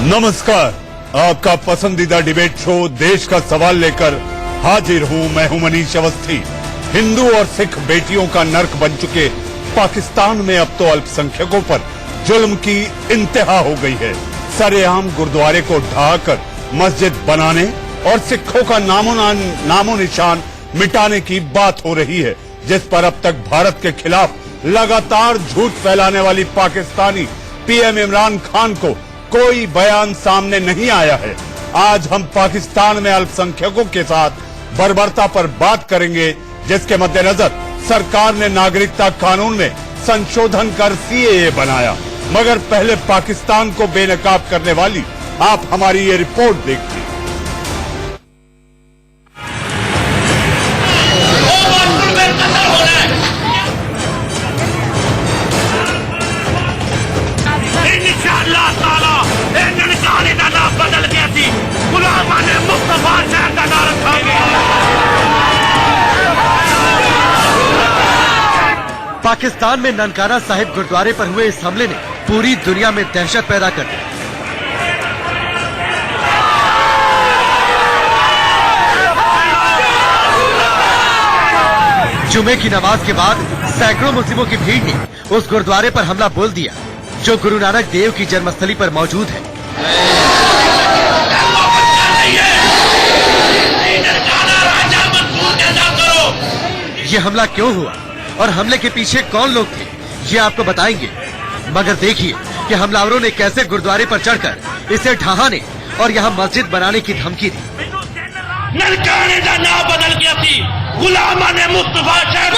नमस्कार, आपका पसंदीदा डिबेट शो देश का सवाल लेकर हाजिर हूं। मैं हूं मनीष अवस्थी। हिंदू और सिख बेटियों का नर्क बन चुके पाकिस्तान में अब तो अल्पसंख्यकों पर जुल्म की इंतहा हो गई है। सरेआम गुरुद्वारे को ढाकर मस्जिद बनाने और सिखों का नामो निशान मिटाने की बात हो रही है, जिस पर अब तक भारत के खिलाफ लगातार झूठ फैलाने वाली पाकिस्तानी पीएम इमरान खान को कोई बयान सामने नहीं आया है। आज हम पाकिस्तान में अल्पसंख्यकों के साथ बर्बरता पर बात करेंगे, जिसके मद्देनजर सरकार ने नागरिकता कानून में संशोधन कर सीएए बनाया। मगर पहले पाकिस्तान को बेनकाब करने वाली आप हमारी ये रिपोर्ट देखिए। पाकिस्तान में ननकाना साहिब गुरुद्वारे पर हुए इस हमले ने पूरी दुनिया में दहशत पैदा कर दी। जुमे की नमाज के बाद सैकड़ों मुस्लिमों की भीड़ ने उस गुरुद्वारे पर हमला बोल दिया, जो गुरु नानक देव की जन्मस्थली पर मौजूद है। ये हमला क्यों हुआ और हमले के पीछे कौन लोग थे, ये आपको बताएंगे। मगर देखिए कि हमलावरों ने कैसे गुरुद्वारे पर चढ़कर इसे ढहाने और यहाँ मस्जिद बनाने की धमकी दी। ननकाने का नाम बदल गया थी, गुलामा ने मुस्तफा शहर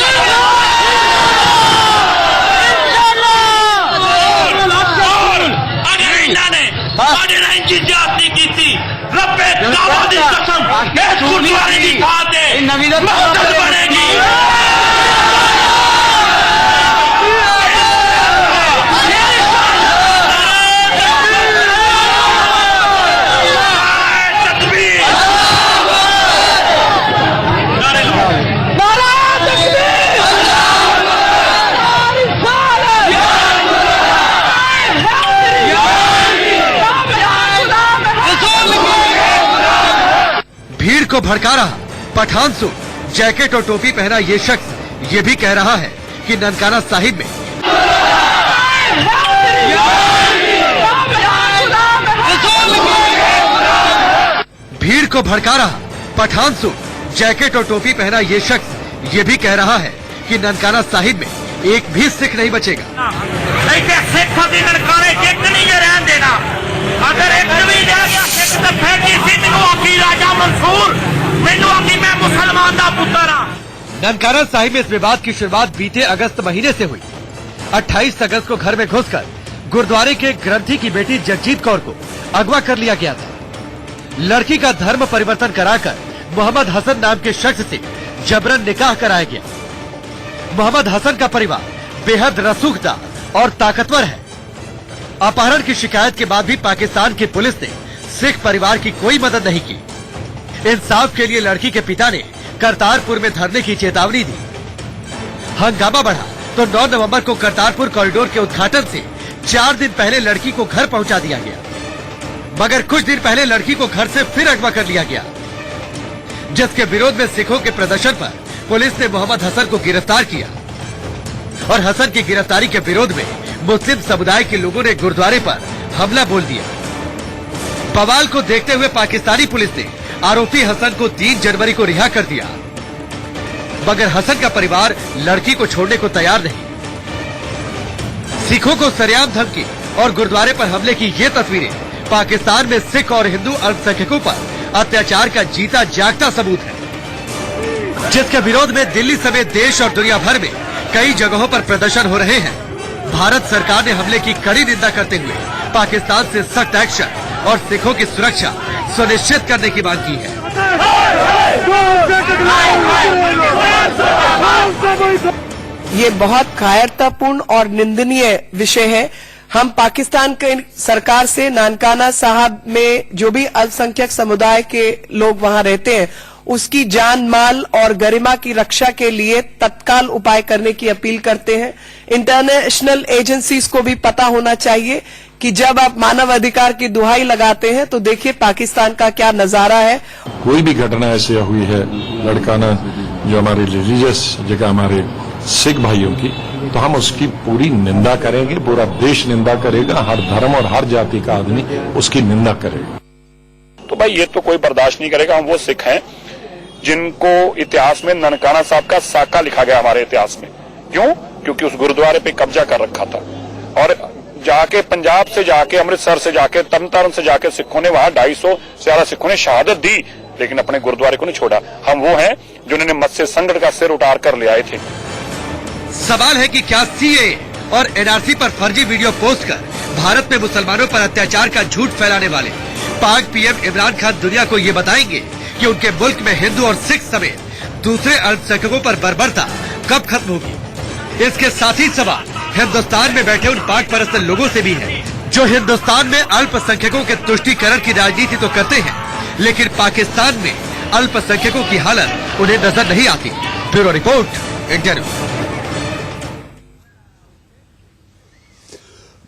अगर इन्होंने ज्यादती की थी, रब्बे दावा दी कसम, इस गुरुद्वारे की खाते मस्जिद बनेगी। भीड़ को भड़का रहा पठान सूट, जैकेट और टोपी पहना ये शख्स ये भी कह रहा है कि ननकाना साहिब में भीड़ को भड़का रहा पठान सूट, जैकेट और टोपी पहना ये शख्स ये भी कह रहा है कि ननकाना साहिब में एक भी सिख नहीं बचेगा। अगर एक भी रह गया सिख तो फिर किसी को आखी राजा मंसूर, मैनू आखी मैं मुसलमान दा पुत्र हां। ननकाना साहिब में इस विवाद की शुरुआत बीते अगस्त महीने से हुई। 28 अगस्त को घर में घुसकर गुरुद्वारे के ग्रंथी की बेटी जगजीत कौर को अगवा कर लिया गया था। लड़की का धर्म परिवर्तन कराकर मोहम्मद हसन नाम के शख्स से जबरन निकाह कराया गया। मोहम्मद हसन का परिवार बेहद रसूखदार और ताकतवर है। अपहरण की शिकायत के बाद भी पाकिस्तान की पुलिस ने सिख परिवार की कोई मदद नहीं की। इंसाफ के लिए लड़की के पिता ने करतारपुर में धरने की चेतावनी दी। हंगामा बढ़ा तो 9 नवंबर को करतारपुर कॉरिडोर के उद्घाटन से 4 दिन पहले लड़की को घर पहुंचा दिया गया। मगर कुछ दिन पहले लड़की को घर से फिर अगवा कर लिया गया, जिसके विरोध में सिखों के प्रदर्शन पर पुलिस ने मोहम्मद हसन को गिरफ्तार किया और हसन की गिरफ्तारी के विरोध में मुस्लिम समुदाय के लोगों ने गुरुद्वारे पर हमला बोल दिया। बवाल को देखते हुए पाकिस्तानी पुलिस ने आरोपी हसन को 3 जनवरी को रिहा कर दिया, मगर हसन का परिवार लड़की को छोड़ने को तैयार नहीं। सिखों को सरेआम धमकी और गुरुद्वारे पर हमले की ये तस्वीरें पाकिस्तान में सिख और हिंदू अल्पसंख्यकों पर अत्याचार का जीता जागता सबूत है, जिसके विरोध में दिल्ली समेत देश और दुनिया भर में कई जगहों पर प्रदर्शन हो रहे हैं। भारत सरकार ने हमले की कड़ी निंदा करते हुए पाकिस्तान से सख्त एक्शन और सिखों की सुरक्षा सुनिश्चित करने की मांग की है। ये बहुत कायरतापूर्ण और निंदनीय विषय है। हम पाकिस्तान के सरकार से ननकाना साहब में जो भी अल्पसंख्यक समुदाय के लोग वहां रहते हैं उसकी जान माल और गरिमा की रक्षा के लिए तत्काल उपाय करने की अपील करते हैं। इंटरनेशनल एजेंसीज को भी पता होना चाहिए कि जब आप मानव अधिकार की दुहाई लगाते हैं तो देखिए पाकिस्तान का क्या नजारा है। कोई भी घटना ऐसी हुई है लड़काना जो हमारे रिलीजियस जगह हमारे सिख भाइयों की, तो हम उसकी पूरी निंदा करेंगे, पूरा देश निंदा करेगा, हर धर्म और हर जाति का आदमी उसकी निंदा करेगा। तो भाई ये तो कोई बर्दाश्त नहीं करेगा। हम वो सिख हैं जिनको इतिहास में ननकाना साहब का साका लिखा गया हमारे इतिहास में। क्यों? क्योंकि उस गुरुद्वारे पे कब्जा कर रखा था और जाके पंजाब से जाके अमृतसर से जाके तरनतारन से जाके सिखों ने वहां 250 से ज्यादा सिखों ने शहादत दी, लेकिन अपने गुरुद्वारे को नहीं छोड़ा। हम वो हैं जिन्होंने मत्स्य संकट का सिर उतार कर ले आए थे। सवाल है कि क्या सीए और एनआरसी पर फर्जी वीडियो पोस्ट कर भारत में मुसलमानों पर अत्याचार का झूठ फैलाने वाले पाक पीएम इमरान खान दुनिया को ये बताएंगे कि उनके मुल्क में हिंदू और सिख समेत दूसरे अल्पसंख्यकों पर बर्बरता कब खत्म होगी। इसके साथ ही सवाल हिंदुस्तान में बैठे उन पाक परस्त लोगों से भी है जो हिंदुस्तान में अल्पसंख्यकों के तुष्टीकरण की राजनीति तो करते हैं, लेकिन पाकिस्तान में अल्पसंख्यकों की हालत उन्हें नजर नहीं आती। Bureau report, India news.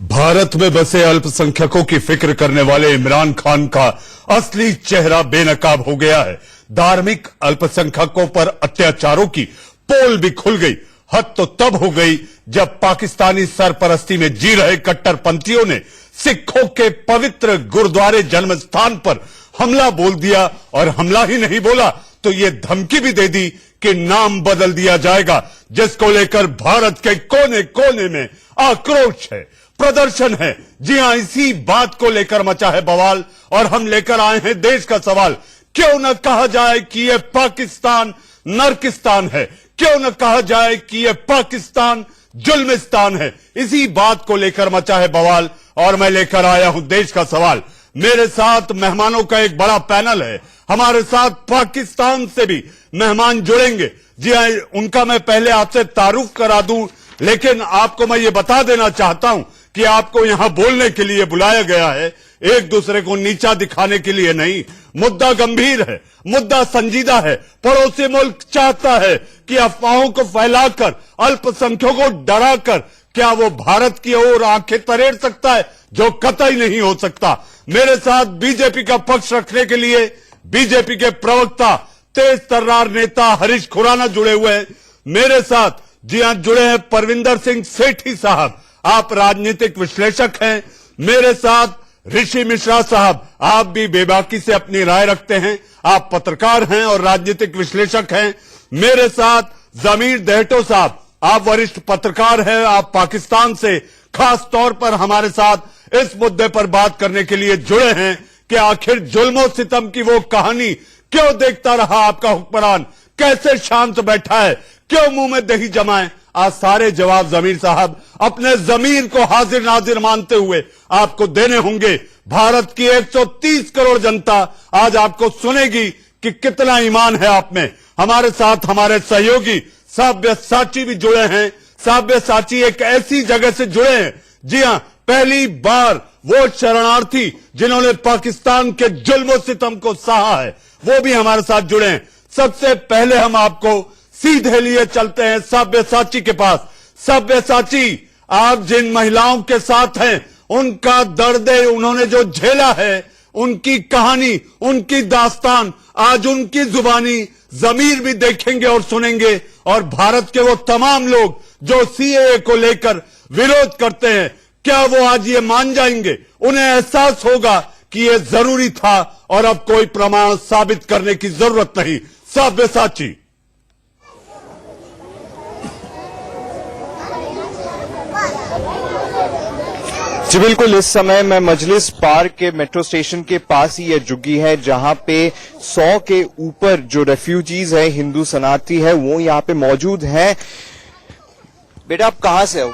Bharat में बसे अल्पसंख्यकों की फिक्र करने वाले इमरान खान का असली चेहरा बेनकाब हो गया है। धार्मिक अल्पसंख्यकों पर अत्याचारों की पोल भी खुल गई। हद तो तब हो गई जब पाकिस्तानी सरपरस्ती में जी रहे कट्टरपंथियों ने सिखों के पवित्र गुरुद्वारे जन्म स्थान पर हमला बोल दिया, और हमला ही नहीं बोला तो ये धमकी भी दे दी कि नाम बदल दिया जाएगा, जिसको लेकर भारत के कोने कोने में आक्रोश है, प्रदर्शन है। जी हां, इसी बात को लेकर मचा है बवाल और हम लेकर आए हैं देश का सवाल। क्यों न कहा जाए कि यह पाकिस्तान नर्किस्तान है, क्यों न कहा जाए कि यह पाकिस्तान जुल्मिस्तान है। इसी बात को लेकर मचा है बवाल और मैं लेकर आया हूं देश का सवाल। मेरे साथ मेहमानों का एक बड़ा पैनल है। हमारे साथ पाकिस्तान से भी मेहमान जुड़ेंगे। जी हां, उनका मैं पहले आपसे तारुफ करा दूं, लेकिन आपको मैं ये बता देना चाहता हूं कि आपको यहां बोलने के लिए बुलाया गया है, एक दूसरे को नीचा दिखाने के लिए नहीं। मुद्दा गंभीर है, मुद्दा संजीदा है। पड़ोसी मुल्क चाहता है कि अफवाहों को फैलाकर अल्पसंख्यकों को डराकर क्या वो भारत की ओर आंखें तरेड़ सकता है, जो कतई नहीं हो सकता। मेरे साथ बीजेपी का पक्ष रखने के लिए बीजेपी के प्रवक्ता तेज तर्रार नेता हरीश खुराना जुड़े हुए हैं। मेरे साथ जी हां जुड़े हैं परविंदर सिंह सेठी साहब, आप राजनीतिक विश्लेषक हैं। मेरे साथ ऋषि मिश्रा साहब, आप भी बेबाकी से अपनी राय रखते हैं, आप पत्रकार हैं और राजनीतिक विश्लेषक हैं। मेरे साथ जमीर देहटो साहब, आप वरिष्ठ पत्रकार हैं, आप पाकिस्तान से खास तौर पर हमारे साथ इस मुद्दे पर बात करने के लिए जुड़े हैं कि आखिर जुल्म सितम की वो कहानी क्यों देखता रहा आपका हुक्मरान, कैसे शांत बैठा है, क्यों मुंह में दही जमाए। आज सारे जवाब जमीर साहब अपने जमीर को हाजिर नाजिर मानते हुए आपको देने होंगे। भारत की 130 करोड़ जनता आज आपको सुनेगी कि कितना ईमान है आप में। हमारे साथ हमारे सहयोगी साब्यसाची भी जुड़े हैं। साब्यसाची एक ऐसी जगह से जुड़े हैं, जी हां, पहली बार वो शरणार्थी जिन्होंने पाकिस्तान के जुल्म सितम को सहा है, वो भी हमारे साथ जुड़े हैं। सबसे पहले हम आपको सीधे लिए चलते हैं साब्यसाची के पास। साब्यसाची, आप जिन महिलाओं के साथ हैं, उनका दर्द, उन्होंने जो झेला है, उनकी कहानी, उनकी दास्तान आज उनकी जुबानी जमीर भी देखेंगे और सुनेंगे। और भारत के वो तमाम लोग जो सीएए को लेकर विरोध करते हैं, क्या वो आज ये मान जाएंगे? उन्हें एहसास होगा कि ये जरूरी था और अब कोई प्रमाण साबित करने की जरूरत नहीं। साब्यसाची। जी बिल्कुल, इस समय मैं मजलिस पार्क के मेट्रो स्टेशन के पास ही ये झुग्गी है, जहां पे 100 के ऊपर जो रेफ्यूजीज है, हिंदू शरणार्थी है, वो यहाँ पे मौजूद हैं। बेटा, आप कहाँ से हो?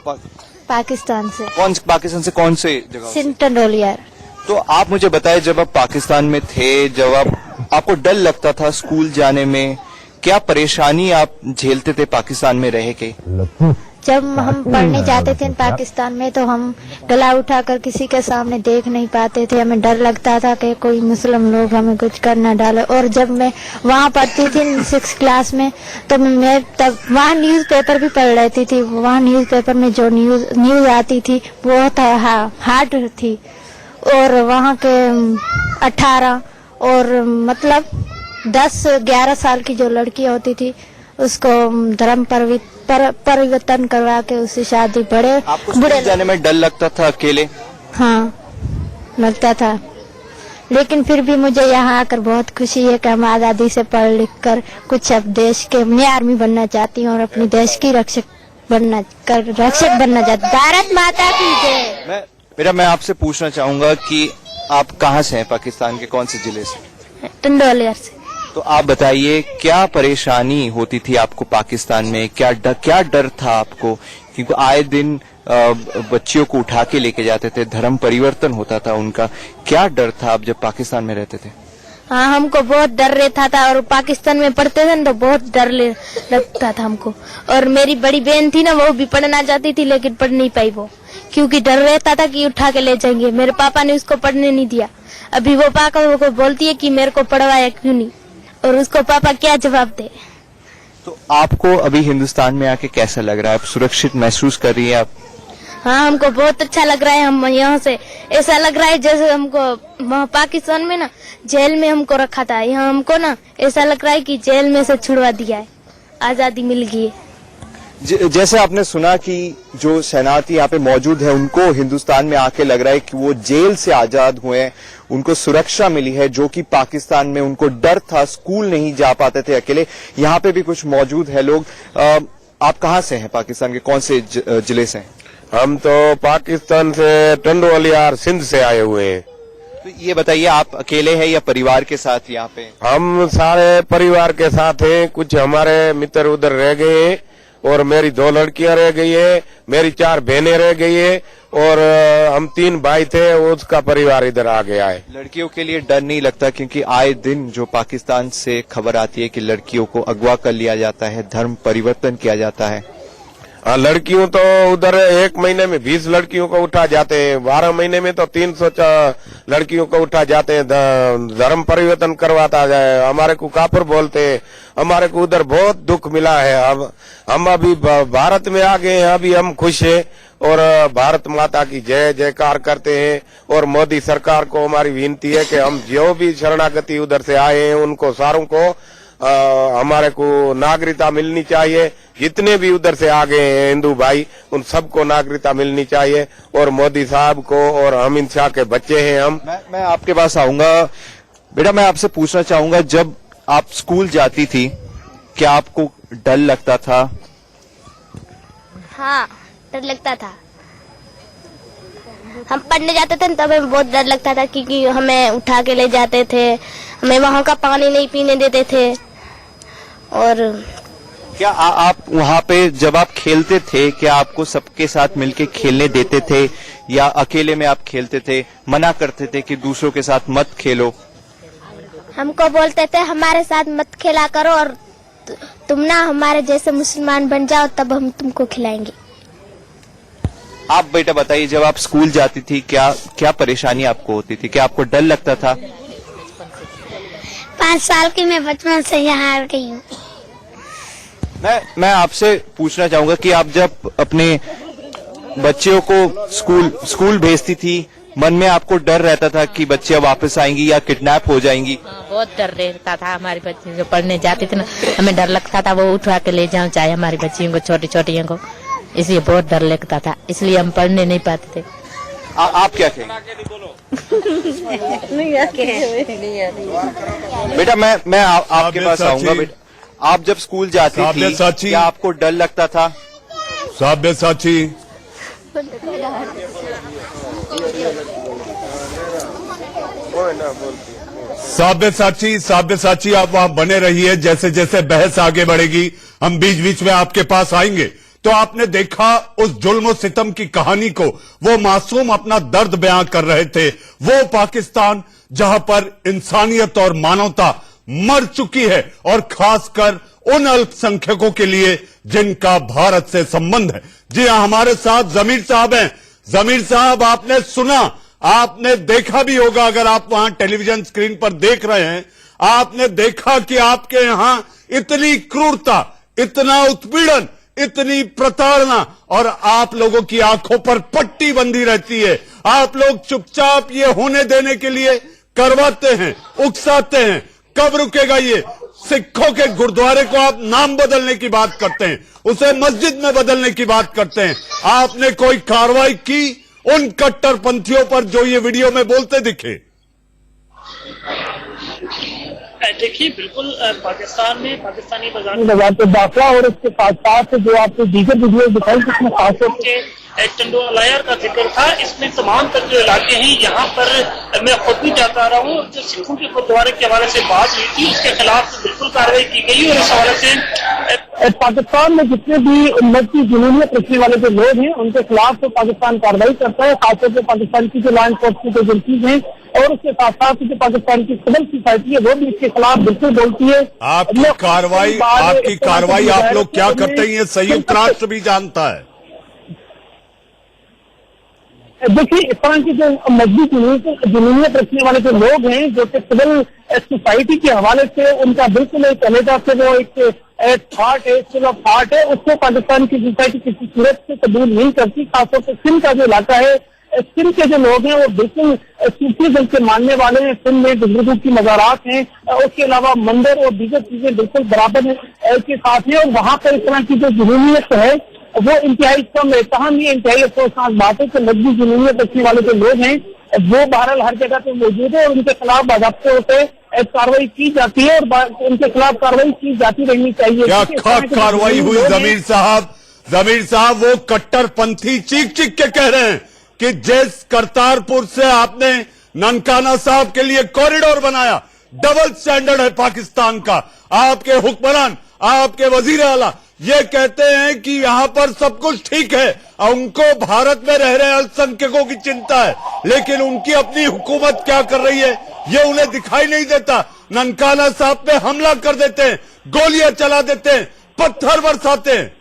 पाकिस्तान से। पाकिस्तान से कौन से जगह? सिंध टंडोलियर। तो आप मुझे बताएं, जब आप पाकिस्तान में थे, जब आपको डर लगता था स्कूल जाने में, क्या परेशानी आप झेलते थे पाकिस्तान में रह के? जब हम पढ़ने जाते थे पाकिस्तान में तो हम गला उठाकर किसी के सामने देख नहीं पाते थे। हमें डर लगता था कि कोई मुस्लिम लोग हमें कुछ कर न डाले। और जब मैं वहाँ पढ़ती थी 6th क्लास में तो मैं तब वहाँ न्यूज़पेपर भी पढ़ लेती थी। वहाँ न्यूज़पेपर में जो न्यूज़ आती थी बहुत हार्ड थी। और वहाँ के 18 और मतलब 10-11 साल की जो लड़की होती थी उसको धर्म परिवर्तन करवा के उससे शादी आपको स्कूल जाने में डर लगता था अकेले? हाँ लगता था, लेकिन फिर भी मुझे यहाँ आकर बहुत खुशी है कि हम आजादी से पढ़ लिख कर कुछ अब देश के मैं आर्मी बनना चाहती हूँ और अपने देश की रक्षक बनना चाहती। भारत माता की जय। मैं आपसे पूछना चाहूंगा कि आप कहाँ से हैं? पाकिस्तान के कौन से जिले से? टंडोलियर से। तो आप बताइए क्या परेशानी होती थी आपको पाकिस्तान में? क्या डर था आपको? क्योंकि आए दिन बच्चियों को उठा के लेके जाते थे, धर्म परिवर्तन होता था उनका। क्या डर था आप जब पाकिस्तान में रहते थे? हाँ हमको बहुत डर रहता था और पाकिस्तान में पढ़ते थे तो बहुत डर लगता था हमको। और मेरी बड़ी बहन थी ना, वो भी पढ़ना चाहती थी लेकिन पढ़ नहीं पाई वो, क्योंकि डर रहता था कि उठा के ले जाएंगे। मेरे पापा ने उसको पढ़ने नहीं दिया। अभी वो पापा को बोलती है कि मेरे को पढ़वाया क्यों नहीं, और उसको पापा क्या जवाब दे। तो आपको अभी हिंदुस्तान में आके कैसा लग रहा है? आप सुरक्षित महसूस कर रही हैं आप? हाँ हमको बहुत अच्छा लग रहा है। हम यहाँ से ऐसा लग रहा है जैसे हमको पाकिस्तान में ना जेल में हमको रखा था, यहाँ हमको ना ऐसा लग रहा है कि जेल में से छुड़वा दिया है, आजादी मिल गई है। जैसे आपने सुना कि जो शरणार्थी यहाँ पे मौजूद है उनको हिंदुस्तान में आके लग रहा है कि वो जेल से आजाद हुए हैं, उनको सुरक्षा मिली है, जो कि पाकिस्तान में उनको डर था, स्कूल नहीं जा पाते थे अकेले। यहाँ पे भी कुछ मौजूद है लोग। आप कहाँ से हैं? पाकिस्तान के कौन से जिले से हैं? हम तो पाकिस्तान से टंडोलियार सिंध से आए हुए हैं। तो ये बताइए आप अकेले हैं या परिवार के साथ यहाँ पे? हम सारे परिवार के साथ हैं। कुछ हमारे मित्र उधर रह गए हैं और मेरी 2 लड़कियां रह गई है, मेरी 4 बहनें रह गई है और हम 3 भाई थे, उसका परिवार इधर आ गया है। लड़कियों के लिए डर नहीं लगता? क्योंकि आए दिन जो पाकिस्तान से खबर आती है कि लड़कियों को अगवा कर लिया जाता है, धर्म परिवर्तन किया जाता है। लड़कियों तो उधर 1 महीने में 20 लड़कियों को उठा जाते हैं, 12 महीने में तो 300 लड़कियों को उठा जाते हैं, धर्म परिवर्तन करवाता जाए। हमारे को काफिर बोलते हैं। हमारे को उधर बहुत दुख मिला है। अब हम अभी भारत में आ गए हैं, अभी हम खुश हैं और भारत माता की जय जयकार करते हैं। और मोदी सरकार को हमारी विनती है कि हम जो भी शरणागति उधर से आए हैं उनको सारों को हमारे को नागरिकता मिलनी चाहिए। जितने भी उधर से आ गए हैं हिंदू भाई, उन सबको नागरिकता मिलनी चाहिए। और मोदी साहब को, और अमित शाह के बच्चे हैं हम। मैं आपके पास आऊंगा। बेटा मैं आपसे पूछना चाहूंगा, जब आप स्कूल जाती थी क्या आपको डर लगता था? हाँ डर लगता था। हम पढ़ने जाते थे तब हमें बहुत डर लगता था क्योंकि हमें उठा के ले जाते थे, हमें वहाँ का पानी नहीं पीने देते थे। और क्या आप वहाँ पे जब आप खेलते थे क्या आपको सबके साथ मिलके खेलने देते थे या अकेले में आप खेलते थे? मना करते थे कि दूसरों के साथ मत खेलो? हमको बोलते थे हमारे साथ मत खेला करो और तुम ना हमारे जैसे मुसलमान बन जाओ तब हम तुमको खिलाएंगे। आप बेटा बताइए, जब आप स्कूल जाती थी क्या परेशानी आपको होती थी? क्या आपको डर लगता था? 5 साल की मैं बचपन से यहाँ आ गई हूँ। मैं आपसे पूछना चाहूंगा कि आप जब अपने बच्चियों को स्कूल भेजती थी, मन में आपको डर रहता था कि बच्चियां वापस आएंगी या किडनैप हो जाएंगी? बहुत डर रहता था। हमारी बच्ची जो पढ़ने जाती थी ना, हमें डर लगता था वो उठवा के ले जाऊं, चाहे हमारी बच्चियों को, छोटी छोटियों को, इसलिए बहुत डर लगता था, इसलिए हम पढ़ने नहीं पाते थे। आप क्या कहेंगे? बेटा मैं आपके पास आऊंगा। बेटा आप जब स्कूल जाती थी क्या आपको डर लगता था? साब्यसाची साब्यसाची आप वहां बने रहिए। जैसे जैसे बहस आगे बढ़ेगी हम बीच बीच में आपके पास आएंगे। तो आपने देखा उस जुल्म सितम की कहानी को, वो मासूम अपना दर्द बयां कर रहे थे। वो पाकिस्तान जहां पर इंसानियत और मानवता मर चुकी है, और खासकर उन अल्पसंख्यकों के लिए जिनका भारत से संबंध है। जी हां, हमारे साथ जमीर साहब हैं। जमीर साहब, आपने सुना, आपने देखा भी होगा, अगर आप वहां टेलीविजन स्क्रीन पर देख रहे हैं, आपने देखा कि आपके यहां इतनी क्रूरता, इतना उत्पीड़न, इतनी प्रताड़ना, और आप लोगों की आंखों पर पट्टी बंधी रहती है। आप लोग चुपचाप ये होने देने के लिए करवाते हैं, उकसाते हैं। कब रुकेगा ये? सिखों के गुरुद्वारे को आप नाम बदलने की बात करते हैं, उसे मस्जिद में बदलने की बात करते हैं। आपने कोई कार्रवाई की उन कट्टरपंथियों पर जो ये वीडियो में बोलते दिखे? देखिए, बिल्कुल पाकिस्तान में पाकिस्तानी बाजार पे दाखिला और उसके साथ साथ जो आपको दीगर वीडियो दिखाई जिसमें खासतौर के टंडोलायर का जिक्र था, इसमें तमाम तर जो इलाके हैं यहाँ पर मैं खुद भी जाता रहा हूँ। जो सिखों के गुरुद्वारे के हवाले से बात हुई थी, उसके खिलाफ बिल्कुल कार्रवाई की गई, और इस हवाले से पाकिस्तान में जितने भी उम्मत की जुनूनियत रखने वाले जो लोग हैं उनके खिलाफ तो पाकिस्तान कार्रवाई करता है। खासतौर पर पाकिस्तान की जो लॉ एनफोर्समेंट एजेंसीज हैं और उसके साथ साथ जो पाकिस्तान की सिविल सोसाइटी है वो भी इसके खिलाफ बिल्कुल बोलती है। आपकी कार्रवाई आप लोग क्या करते हैं, ये संयुक्त राष्ट्र भी जानता है। देखिए, इस तरह की जो मजबूत जुनूनियत रखने वाले जो लोग हैं, जो कि सिविल सोसाइटी के हवाले से उनका बिल्कुल एक अलग से वो एक थाट है, स्कूल ऑफ थाट है, उसको पाकिस्तान की सोसाइटी किसी सूरत से कबूल नहीं करती। खासतौर पर सिंध का जो इलाका है, सिंध के जो लोग हैं वो बिल्कुल सूफीज़्म के मानने वाले हैं। सिंध में बुजुर्गों की मज़ारात हैं, उसके अलावा मंदिर और दीगर चीजें बिल्कुल बराबर के साथ हैं, और वहाँ पर इस तरह की जो जुनूनियत है वो इंतहाई कम है। तहम ये इंतहाई अफसोसनाक बात है कि मजबूत जुनूनियत रखने वाले जो लोग हैं वो बहरहाल हर जगह पे मौजूद है, और उनके खिलाफ बाज़ाब्ते से कार्रवाई की जाती है और उनके खिलाफ कार्रवाई की जाती रहनी चाहिए। क्या खाक कार्रवाई हुई? जमीर साहब, वो कट्टरपंथी चीख चीख के कह रहे हैं कि जिस करतारपुर से आपने ननकाना साहब के लिए कॉरिडोर बनाया, डबल स्टैंडर्ड है पाकिस्तान का। आपके हुक्मरान, आपके वजीर आला ये कहते हैं कि यहां पर सब कुछ ठीक है, उनको भारत में रह रहे अल्पसंख्यकों की चिंता है, लेकिन उनकी अपनी हुकूमत क्या कर रही है ये उन्हें दिखाई नहीं देता। ननकाना साहब पे हमला कर देते हैं, गोलियां चला देते हैं, पत्थर बरसाते हैं।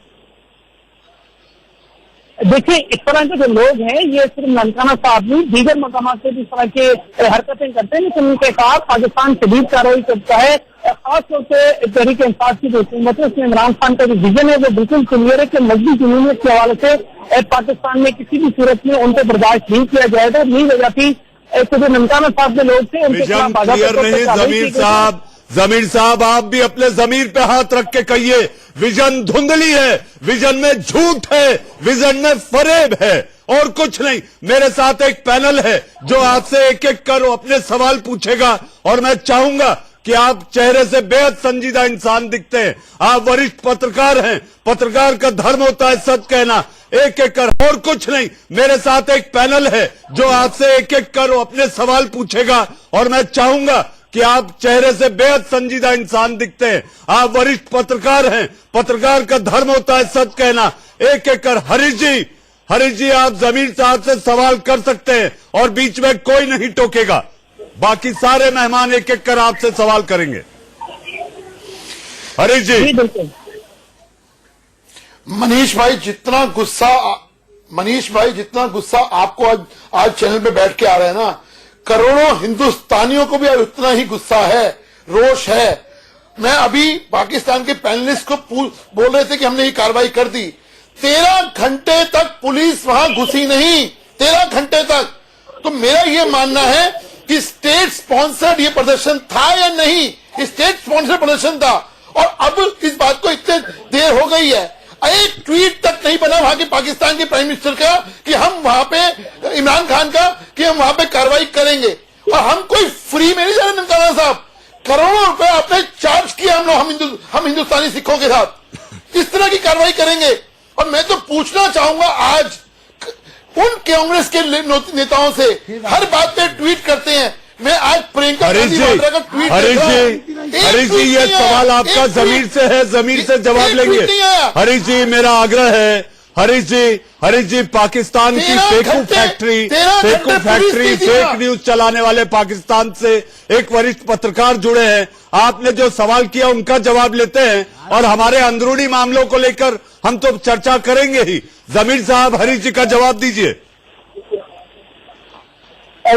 देखिए, इस तरह के जो लोग हैं ये सिर्फ ननकाना साहब नहीं, दीगर मकाम से भी इस तरह के हरकतें करते हैं, लेकिन उनके साथ पाकिस्तान शदीद कार्रवाई करता है। खासतौर से तहरीक इंसाफ की जो हुकूमत है उसमें इमरान खान का जो विजन है वो बिल्कुल क्लियर है कि मजबूत जुनूनियत के हवाले से पाकिस्तान में किसी भी सूरत में उनको बर्दाश्त नहीं किया जाएगा। नहीं हो जाती तो जो ननकाना साहब के लोग थे उनके खिलाफ जमीर साहब, आप भी अपने जमीर पे हाथ रख के कहिए, विजन धुंधली है, विजन में झूठ है, विजन में फरेब है और कुछ नहीं। मेरे साथ एक पैनल है जो आपसे एक एक कर अपने सवाल पूछेगा, और मैं चाहूंगा कि आप चेहरे से बेहद संजीदा इंसान दिखते हैं, आप वरिष्ठ पत्रकार हैं, पत्रकार का धर्म होता है सच कहना। एक एक कर, और कुछ नहीं। मेरे साथ एक पैनल है जो आपसे एक एक कर अपने सवाल पूछेगा, और मैं चाहूंगा कि आप चेहरे से बेहद संजीदा इंसान दिखते हैं, आप वरिष्ठ पत्रकार हैं, पत्रकार का धर्म होता है सच कहना। एक एक कर, हरीश जी आप जमीर साहब से सवाल कर सकते हैं और बीच में कोई नहीं टोकेगा, बाकी सारे मेहमान एक एक कर आपसे सवाल करेंगे। हरीश जी। मनीष भाई, जितना गुस्सा आपको आज चैनल पे बैठ के आ रहा है ना, करोड़ों हिंदुस्तानियों को भी उतना ही गुस्सा है, रोष है। मैं अभी पाकिस्तान के पैनलिस्ट को बोल रहे थे कि हमने ये कार्रवाई कर दी, 13 घंटे तक पुलिस वहां घुसी नहीं, 13 घंटे तक। तो मेरा ये मानना है कि स्टेट स्पॉन्सर्ड ये प्रदर्शन था या नहीं, स्टेट स्पॉन्सर्ड प्रदर्शन था, और अब इस बात को इतने देर हो गई है, एक ट्वीट तक नहीं बना वहां के पाकिस्तान के प्राइम मिनिस्टर का कि हम वहां पे इमरान खान का कि हम वहां पे कार्रवाई करेंगे। और हम कोई फ्री में नहीं जा रहे ननकाना साहब, करोड़ों रुपए आपने चार्ज किया हम हिंदुस्तानी सिखों के साथ, इस तरह की कार्रवाई करेंगे। और मैं तो पूछना चाहूंगा आज उन कांग्रेस के नेताओं से, हर बात पे ट्वीट करते हैं। मैं आज प्रियंका गांधी वाड्रा का ट्वीट हरीश जी ये सवाल आपका जमीर से है, जमीर से जवाब लेंगे। हरीश जी मेरा आग्रह है, हरीश जी पाकिस्तान की 13 फेकू घंटे फैक्ट्री पुलिस की फेक न्यूज चलाने वाले पाकिस्तान से एक वरिष्ठ पत्रकार जुड़े हैं। आपने जो सवाल किया उनका जवाब लेते हैं और हमारे अंदरूनी मामलों को लेकर हम तो चर्चा करेंगे ही। जमीर साहब, हरीश जी का जवाब दीजिए।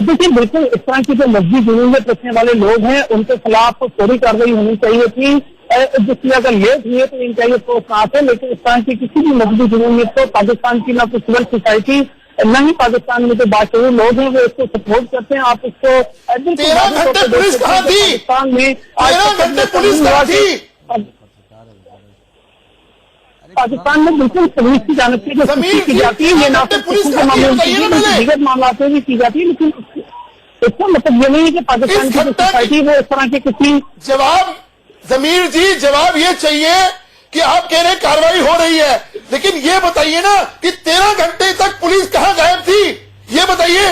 देखिए, बिल्कुल इस तरह की जो मस्जिद जुलूस रखने वाले लोग हैं उनके खिलाफ फौरी कार्रवाई होनी चाहिए थी। जिसमें अगर लेट हुए तो इनका ये प्रोत्साहन है, लेकिन इस तरह की किसी भी मस्जिद जुलूस में तो पाकिस्तान की ना तो सिविल सोसाइटी न ही पाकिस्तान में जो बाशऊर लोग हैं वो इसको सपोर्ट करते हैं। आप इसको 13 घंटे पुलिस कहाँ थी? पाकिस्तान में 13 घंटे पुलिस कहाँ थी? पाकिस्तान में बिल्कुल पुलिस की जानब से जो सख्ती की जाती है, ये ना सिर्फ पुलिस के मामले में दीगर मामला में भी की जाती है, लेकिन इसका मतलब ये नहीं है कि पाकिस्तान की जो सोसाइटी वो इस तरह के किसी जवाब जमीर जी, जवाब ये चाहिए कि आप कह रहे कार्रवाई हो रही है, लेकिन ये बताइए ना कि 13 घंटे तक पुलिस कहाँ गायब थी? ये बताइए।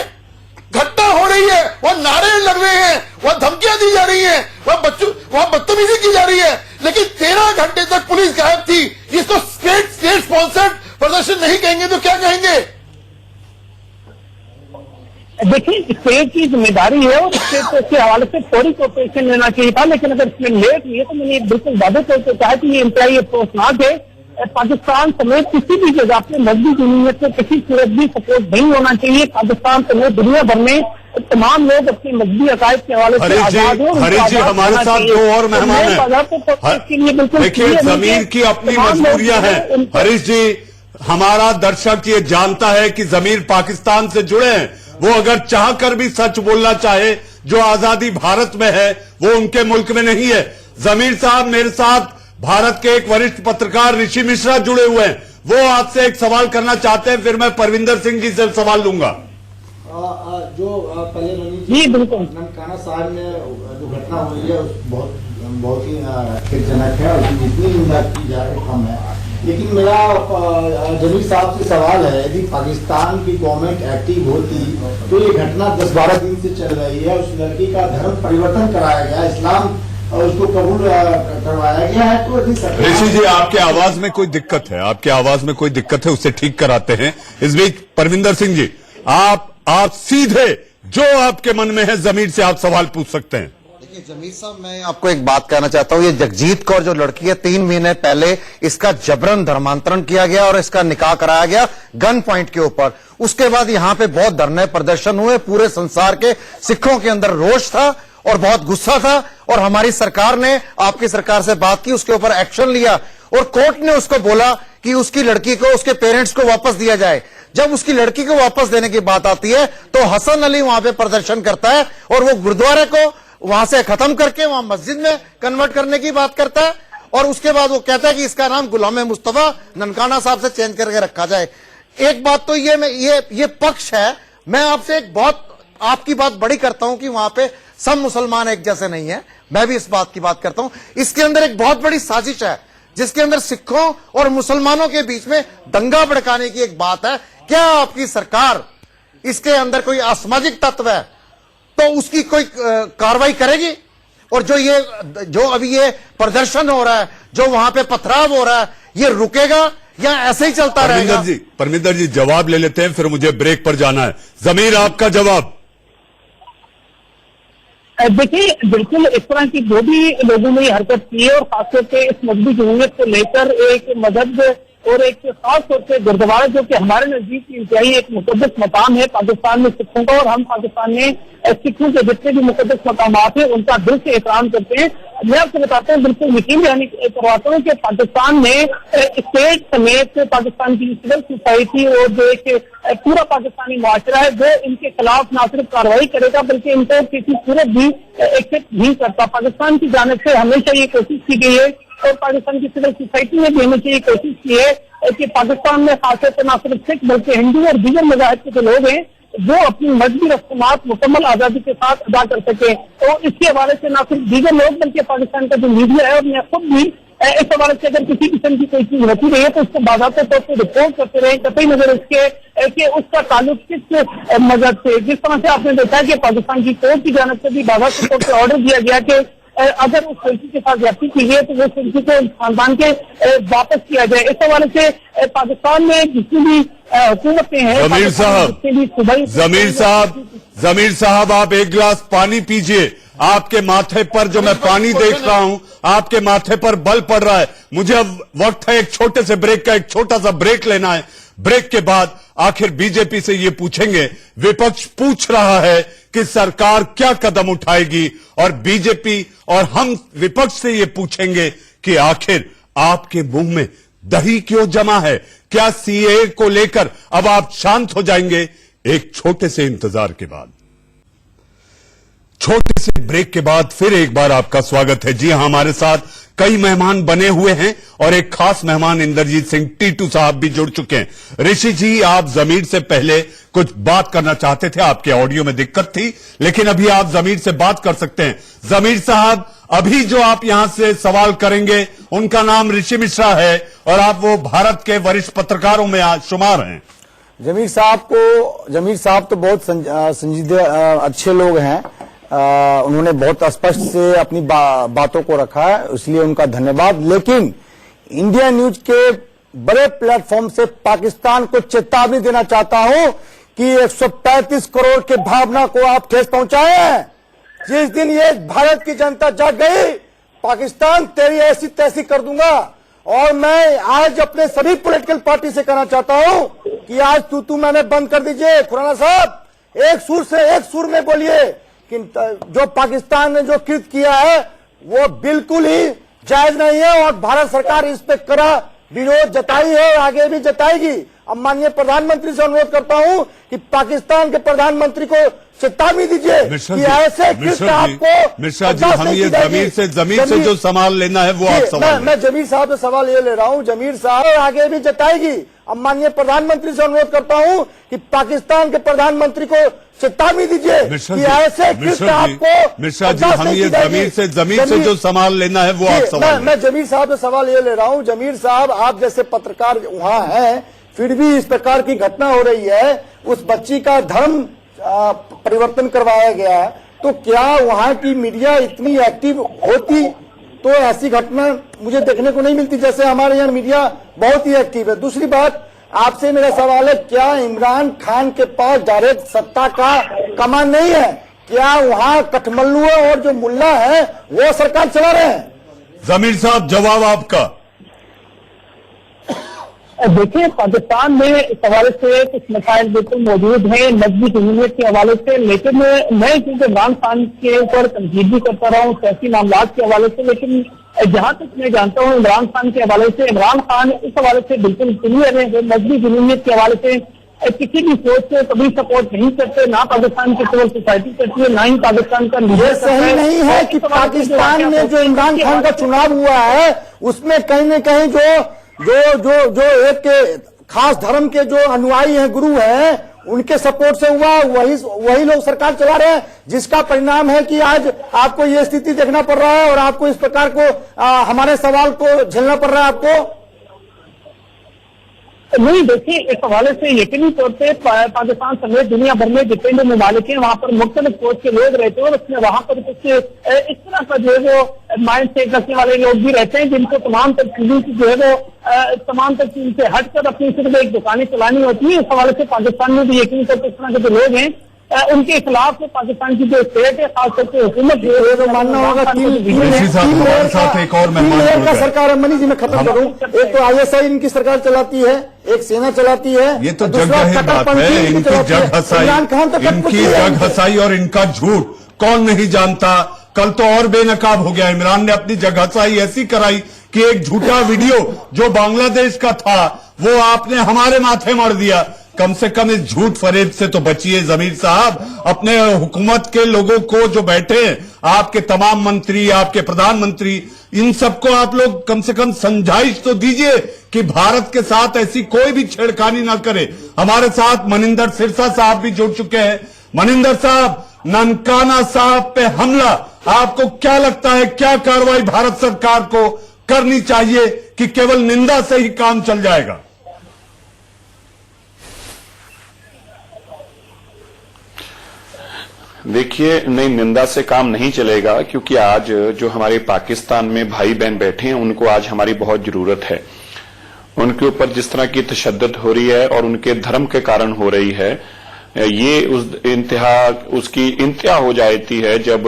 घटना हो रही है, वह नारे लग रहे हैं, वह धमकियां दी जा रही हैं, वह बदतमीजी की जा रही है, लेकिन 13 घंटे तक पुलिस गायब थी। इसको स्टेट स्पॉन्सर्ड प्रदर्शन नहीं कहेंगे तो क्या कहेंगे? देखिए, स्टेट की जिम्मेदारी है और स्टेट के हवाले से फौरी कोऑपरेशन लेना चाहिए था, लेकिन अगर इसमें लेट हुई है तो मैंने बिल्कुल वादे तौर पर कहा कि ये इंतहाई अफसोसनाक है। पाकिस्तान समेत किसी भी जगह अपने मस्जिद यूनियत में किसी सूरत भी सपोर्ट नहीं होना चाहिए। पाकिस्तान समेत दुनिया भर में तमाम लोग अपनी मजहबी अकायद के हवाले से आजाद हो। हरीश जी, हमारे साथ दो और मेहमान हैं। देखिए, जमीर की अपनी मजबूरियां हैं। हरीश जी, हमारा दर्शक ये जानता है कि जमीर पाकिस्तान से जुड़े हैं। वो अगर चाहकर भी सच बोलना चाहे, जो आजादी भारत में है वो उनके मुल्क में नहीं है। जमीर साहब, मेरे साथ भारत के एक वरिष्ठ पत्रकार ऋषि मिश्रा जुड़े हुए हैं। वो आपसे एक सवाल करना चाहते हैं, फिर मैं परविंदर सिंह जी से सवाल लूंगा। जो पहले जी बिल्कुल ननकाना साहब में जो घटना हुई है बहुत ही खेदजनक है और जितनी निंदा की जाए कम है। लेकिन मेरा जमीर साहब से सवाल है, यदि पाकिस्तान की गवर्नमेंट एक्टिव होती तो ये घटना 10-12 दिन से चल रही है। उस लड़की का धर्म परिवर्तन कराया गया, इस्लाम उसको कबूल करवाया गया है। तो ऋषि जी, आपके आवाज में कोई दिक्कत है, आपके आवाज में कोई दिक्कत है, उससे ठीक कराते हैं। इस बीच परविंदर सिंह जी, आप सीधे जो आपके मन में है जमीर से आप सवाल पूछ सकते हैं। देखिए जमीर साहब, मैं आपको एक बात कहना चाहता हूं। ये जगजीत कौर जो लड़की है, 3 महीने पहले इसका जबरन धर्मांतरण किया गया और इसका निकाह कराया गया गन पॉइंट के ऊपर। उसके बाद यहां पे बहुत धरने प्रदर्शन हुए, पूरे संसार के सिखों के अंदर रोष था और बहुत गुस्सा था और हमारी सरकार ने, आपकी सरकार से बात की, उसके ऊपर एक्शन लिया और कोर्ट ने उसको बोला कि उसकी लड़की को, उसके पेरेंट्स को वापस दिया जाए। जब उसकी लड़की को वापस देने की बात आती है तो हसन अली वहां पे प्रदर्शन करता है और वो गुरुद्वारे को वहां से खत्म करके वहां मस्जिद में कन्वर्ट करने की बात करता है और उसके बाद वो कहता है कि इसका नाम गुलाम मुस्तफा ननकाना साहब से चेंज करके रखा जाए। एक बात तो ये पक्ष है। मैं आपसे एक बहुत आपकी बात बड़ी करता हूं कि वहां पे सब मुसलमान एक जैसे नहीं है, मैं भी इस बात की बात करता हूं। इसके अंदर एक बहुत बड़ी साजिश है जिसके अंदर सिखों और मुसलमानों के बीच में दंगा भड़काने की एक बात है। क्या आपकी सरकार इसके अंदर कोई असामाजिक तत्व है तो उसकी कोई कार्रवाई करेगी? और जो अभी ये प्रदर्शन हो रहा है, जो वहां पे पथराव हो रहा है, ये रुकेगा या ऐसे ही चलता रहेगा? परमिंदर जी जवाब ले लेते हैं, फिर मुझे ब्रेक पर जाना है। जमीर, आपका जवाब। देखिए, बिल्कुल इस तरह की जो भी लोगों ने हरकत की है और खासतौर पे इस मजहबी जमहूरियत को लेकर एक मदद और एक खास तौर से गुरुद्वारा जो कि हमारे नजदीक इंतहाई एक मुकद्दस मकाम है पाकिस्तान में सिखों का, और हम पाकिस्तान में सिखों के जितने भी मुकद्दस मकामात हैं उनका दिल से एहतराम करते हैं। मैं आपको बताता हूँ, बिल्कुल यकीन करवाता हूँ कि पाकिस्तान में स्टेट समेत पाकिस्तान की सिविल सोसाइटी और जो एक पूरा पाकिस्तानी मुआशरा है वो इनके खिलाफ न सिर्फ कार्रवाई करेगा बल्कि इनको किसी सूरत भी एक्सेप्ट नहीं करता। पाकिस्तान की जानिब से हमेशा ये कोशिश की गई है और पाकिस्तान की सिविल सोसाइटी ने भी हमेशा ये कोशिश की है कि पाकिस्तान में खासतौर पर न सिर्फ सिख बल्कि हिंदू और दीगर मज़ाहिब के जो लोग हैं वो अपनी मजहबी रस्मात मुकम्मल आजादी के साथ अदा कर सके। तो इसके हवाले से न सिर्फ दीगर लोग बल्कि पाकिस्तान का जो मीडिया है और मैं खुद भी इस हवाले से अगर किसी किस्म की कोई चीज होती रही है तो उसको बाकायदा तौर पर रिपोर्ट करते रहे, कतई नजर इसके कि उसका ताल्लुक किस मजहब से। जिस तरह से आपने देखा कि पाकिस्तान की कोर्ट की जानिब से भी बाकायदा तौर पर ऑर्डर दिया गया कि अगर उस लड़की के साथ ज्यादती की गई तो वो लड़की को खानदान के वापस किया जाए। इस हवाले से पाकिस्तान में जितनी भी हुकूमतें हैं, जमीर साहब आप एक गिलास पानी पीजिए। आपके माथे पर जो मैं पानी देख रहा हूं, आपके माथे पर बल पड़ रहा है। मुझे अब वक्त है एक छोटे से ब्रेक का, एक छोटा सा ब्रेक लेना है। ब्रेक के बाद आखिर बीजेपी से ये पूछेंगे, विपक्ष पूछ रहा है कि सरकार क्या कदम उठाएगी, और बीजेपी और हम विपक्ष से ये पूछेंगे कि आखिर आपके मुंह में दही क्यों जमा है। क्या सीए को लेकर अब आप शांत हो जाएंगे? एक छोटे से इंतजार के बाद, छोटे से ब्रेक के बाद फिर एक बार आपका स्वागत है। जी हां, हमारे साथ कई मेहमान बने हुए हैं और एक खास मेहमान इंद्रजीत सिंह टीटू साहब भी जुड़ चुके हैं। ऋषि जी, आप जमीर से पहले कुछ बात करना चाहते थे, आपके ऑडियो में दिक्कत थी, लेकिन अभी आप जमीर से बात कर सकते हैं। जमीर साहब, अभी जो आप यहां से सवाल करेंगे उनका नाम ऋषि मिश्रा है और आप वो भारत के वरिष्ठ पत्रकारों में शुमार हैं। जमीर साहब तो बहुत संजीदा अच्छे लोग हैं। उन्होंने बहुत स्पष्ट से अपनी बातों को रखा है, इसलिए उनका धन्यवाद। लेकिन इंडिया न्यूज के बड़े प्लेटफॉर्म से पाकिस्तान को चेतावनी देना चाहता हूं कि 135 करोड़ के भावना को आप ठेस पहुंचाए हैं। जिस दिन ये भारत की जनता जाग गई, पाकिस्तान तेरी ऐसी तैसी कर दूंगा। और मैं आज अपने सभी पॉलिटिकल पार्टी से कहना चाहता हूं कि आज तू मैंने बंद कर दीजिए। खुराना साहब, एक सुर में बोलिए कि जो पाकिस्तान ने जो कृत्य किया है वो बिल्कुल ही जायज नहीं है, और भारत सरकार इस पे कड़ा विरोध जताई है और आगे भी जताएगी। अब माननीय प्रधानमंत्री से अनुरोध करता हूं कि पाकिस्तान के प्रधानमंत्री को चेतावनी दीजिए कि ऐसे कृत्य आपको। मिश्रा जी, हम ये जमीर से जो सवाल लेना है वो आप सवाल। मैं जमीर साहब से सवाल ये ले रहा हूं, जमीर साहब आगे भी जताएगी। अब माननीय प्रधानमंत्री से अनुरोध करता हूं कि पाकिस्तान के प्रधानमंत्री को चेतावनी दीजिए कि ऐसे कृत्य आपको। मिश्रा जी, हम ये जमीर से जो सवाल लेना है वो आप सवाल। मैं जमीर साहब से सवाल ये ले रहा हूं, जमीर साहब आप जैसे पत्रकार वहां हैं, फिर भी इस प्रकार की घटना हो रही है, उस बच्ची का धर्म परिवर्तन करवाया गया है, तो क्या वहां की मीडिया इतनी एक्टिव होती तो ऐसी घटना मुझे देखने को नहीं मिलती। जैसे हमारे यहाँ मीडिया बहुत ही एक्टिव है। दूसरी बात, आपसे मेरा सवाल है, क्या इमरान खान के पास डायरेक्ट सत्ता का कमान नहीं है? क्या वहां कठमल्लू और जो मुल्ला है वो सरकार चला रहे हैं? जमीर साहब, जवाब आपका। देखिए, पाकिस्तान में इस हवाले से कुछ मसाइल बिल्कुल मौजूद हैं मजबूत जमहूरियत के हवाले से, लेकिन मैं क्योंकि इमरान खान के ऊपर तनकीद भी करता रहा हूँ सियासी मामला के हवाले से, लेकिन जहां तक मैं जानता हूँ इमरान खान के हवाले से, इमरान खान इस हवाले से बिल्कुल क्लियर है। मजबूत जमहूरियत के हवाले से किसी भी सोच से कभी सपोर्ट नहीं करते, ना पाकिस्तान की सिविल सोसाइटी करती है, ना ही पाकिस्तान का लीडर। सही नहीं है कि पाकिस्तान में जो इमरान खान का चुनाव हुआ है उसमें कहीं न कहीं जो एक खास धर्म के जो अनुयायी हैं, गुरु हैं, उनके सपोर्ट से हुआ, वही लोग सरकार चला रहे हैं, जिसका परिणाम है कि आज आपको ये स्थिति देखना पड़ रहा है और आपको इस प्रकार को हमारे सवाल को झेलना पड़ रहा है आपको। नहीं, देखिए, इस हवाले से यकीनी तौर पे पाकिस्तान समेत दुनिया भर में जितने ममालिक हैं वहाँ पर मुख्तलिफ सोच के लोग रहते हैं और उसमें वहाँ पर कुछ इस तरह का जो है वो माइंड सेट रखने वाले लोग भी रहते हैं, जिनको तमाम तर चीजों की जो है वो तमाम तर चीज से हटकर अपनी सिर्फ एक दुकानें चलानी होती है। इस हवाले से पाकिस्तान में भी यकीनी तौर पर इस तरह के जो लोग हैं उनके खिलाफ पाकिस्तान की जो स्टेट है, खासतौर से हुकूमत है, मानना होगा एक और मेहमान का सरकार है। मनी जी, मैं खत्म करूं, एक तो ISI इनकी सरकार चलाती है, एक सेना चलाती है, ये तो जग जाहिर बात है। इनकी जग हसाई और इनका झूठ कौन नहीं जानता। कल तो और बेनकाब हो गया, इमरान ने अपनी जग हसाई ऐसी कराई कि एक झूठा वीडियो जो बांग्लादेश का था वो आपने हमारे माथे मार दिया। कम से कम इस झूठ फरेब से तो बचिए जमीर साहब। अपने हुकूमत के लोगों को जो बैठे हैं, आपके तमाम मंत्री, आपके प्रधानमंत्री, इन सबको आप लोग कम से कम समझाइश तो दीजिए कि भारत के साथ ऐसी कोई भी छेड़खानी ना करे। हमारे साथ मनिंदर सिरसा साहब भी जुड़ चुके हैं। मनिंदर साहब, ननकाना साहब पे हमला, आपको क्या लगता है, क्या कार्रवाई भारत सरकार को करनी चाहिए कि केवल निंदा से ही काम चल जाएगा? देखिए, नहीं, निंदा से काम नहीं चलेगा, क्योंकि आज जो हमारे पाकिस्तान में भाई बहन बैठे हैं उनको आज हमारी बहुत जरूरत है। उनके ऊपर जिस तरह की तशद्दुद हो रही है और उनके धर्म के कारण हो रही है, ये उसकी इंतहा हो जाती है जब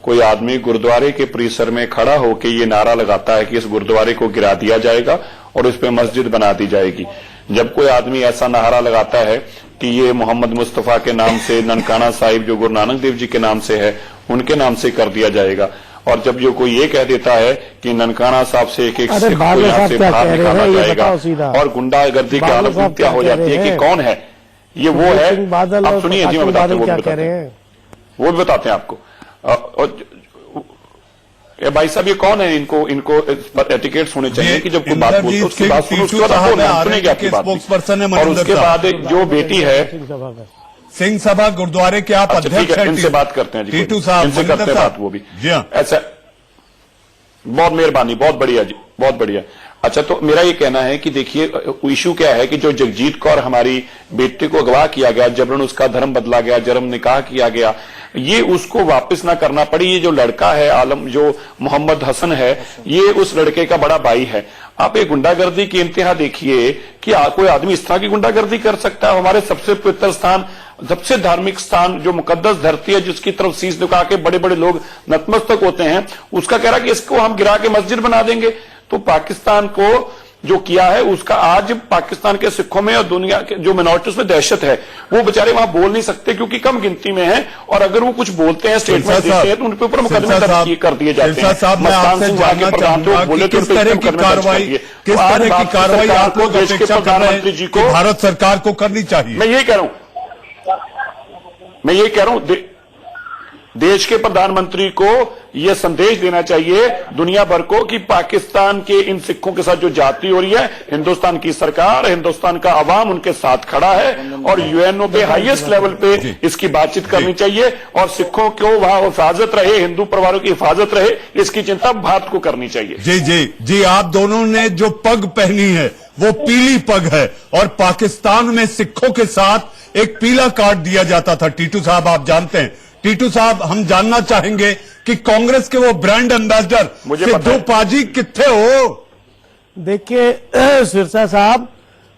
कोई आदमी गुरुद्वारे के परिसर में खड़ा होकर ये नारा लगाता है कि इस गुरुद्वारे को गिरा दिया जाएगा और उस पर मस्जिद बना दी जाएगी। जब कोई आदमी ऐसा नारा लगाता है कि ये मोहम्मद मुस्तफा के नाम से ननकाना साहिब जो गुरु नानक देव जी के नाम से है उनके नाम से कर दिया जाएगा, और जब जो कोई ये कह देता है कि ननकाना साहब से एक सिख को यहाँ से बाहर निकाला जाएगा और गुंडागर्दी की हालत इंतहा हो जाती है कि कौन है ये, वो है। आप सुनिए जी, मैं बताते हैं, वो भी बताते हैं आपको। भाई साहब, ये कौन है? इनको एटिकेट्स होने चाहिए कि जब कोई बात बोलते उसकी बात सुनो, उसके बाद आप सुनेंगे आपकी बात। और उसके बाद जो बेटी है सिंह सभा गुरुद्वारे के आप अध्यक्ष हैं, इनसे बात करते हैं जी, टीटू साहब, इनसे करते हैं बात। वो भी ऐसा, बहुत मेहरबानी, बहुत बढ़िया जी, बहुत बढ़िया। अच्छा, तो मेरा ये कहना है कि देखिए, इशू क्या है कि जो जगजीत कौर हमारी बेटी को अगवा किया गया, जबरन उसका धर्म बदला गया, जरम निकाह किया गया, ये उसको वापस ना करना पड़ी। ये जो लड़का है आलम, जो मोहम्मद हसन है, ये उस लड़के का बड़ा भाई है। आप एक गुंडागर्दी की इंतहा देखिए कि कोई आदमी इस तरह की गुंडागर्दी कर सकता है। हमारे सबसे पवित्र स्थान, सबसे धार्मिक स्थान, जो मुकद्दस धरती है, जिसकी तरफ शीश झुका के बड़े बड़े लोग नतमस्तक होते हैं, उसका कह रहा कि इसको हम गिरा के मस्जिद बना देंगे। तो पाकिस्तान को जो किया है उसका आज पाकिस्तान के सिखों में और दुनिया के जो मिनोरिटीज में दहशत है। वो बेचारे वहां बोल नहीं सकते क्योंकि कम गिनती में है, और अगर वो कुछ बोलते हैं, स्टेटमेंट देते हैं, तो उनके ऊपर मुकदमे दर्ज कर दिए जाते हैं। साहब, मैं आपसे जानना चाहूंगा कि किस तरह की कार्रवाई आपको देश के प्रधानमंत्री जी को, भारत सरकार को करनी चाहिए? मैं ये कह रहा हूं, देश के प्रधानमंत्री को यह संदेश देना चाहिए दुनिया भर को कि पाकिस्तान के इन सिखों के साथ जो जाति हो रही है, हिंदुस्तान की सरकार, हिंदुस्तान का अवाम उनके साथ खड़ा है, और यूएनओ पे हाईएस्ट लेवल पे इसकी बातचीत करनी चाहिए, और सिखों को वहां हिफाजत रहे, हिंदू परिवारों की हिफाजत रहे, इसकी चिंता भारत को करनी चाहिए। जी जी जी, आप दोनों ने जो पग पहनी है वो पीली पग है, और पाकिस्तान में सिखों के साथ एक पीला कार्ड दिया जाता था। टीटू साहब, आप जानते हैं। टीटू साहब, हम जानना चाहेंगे कि कांग्रेस के वो ब्रांड एम्बेसडर सिद्धू पाजी कितने हो? देखिए सिरसा साहब,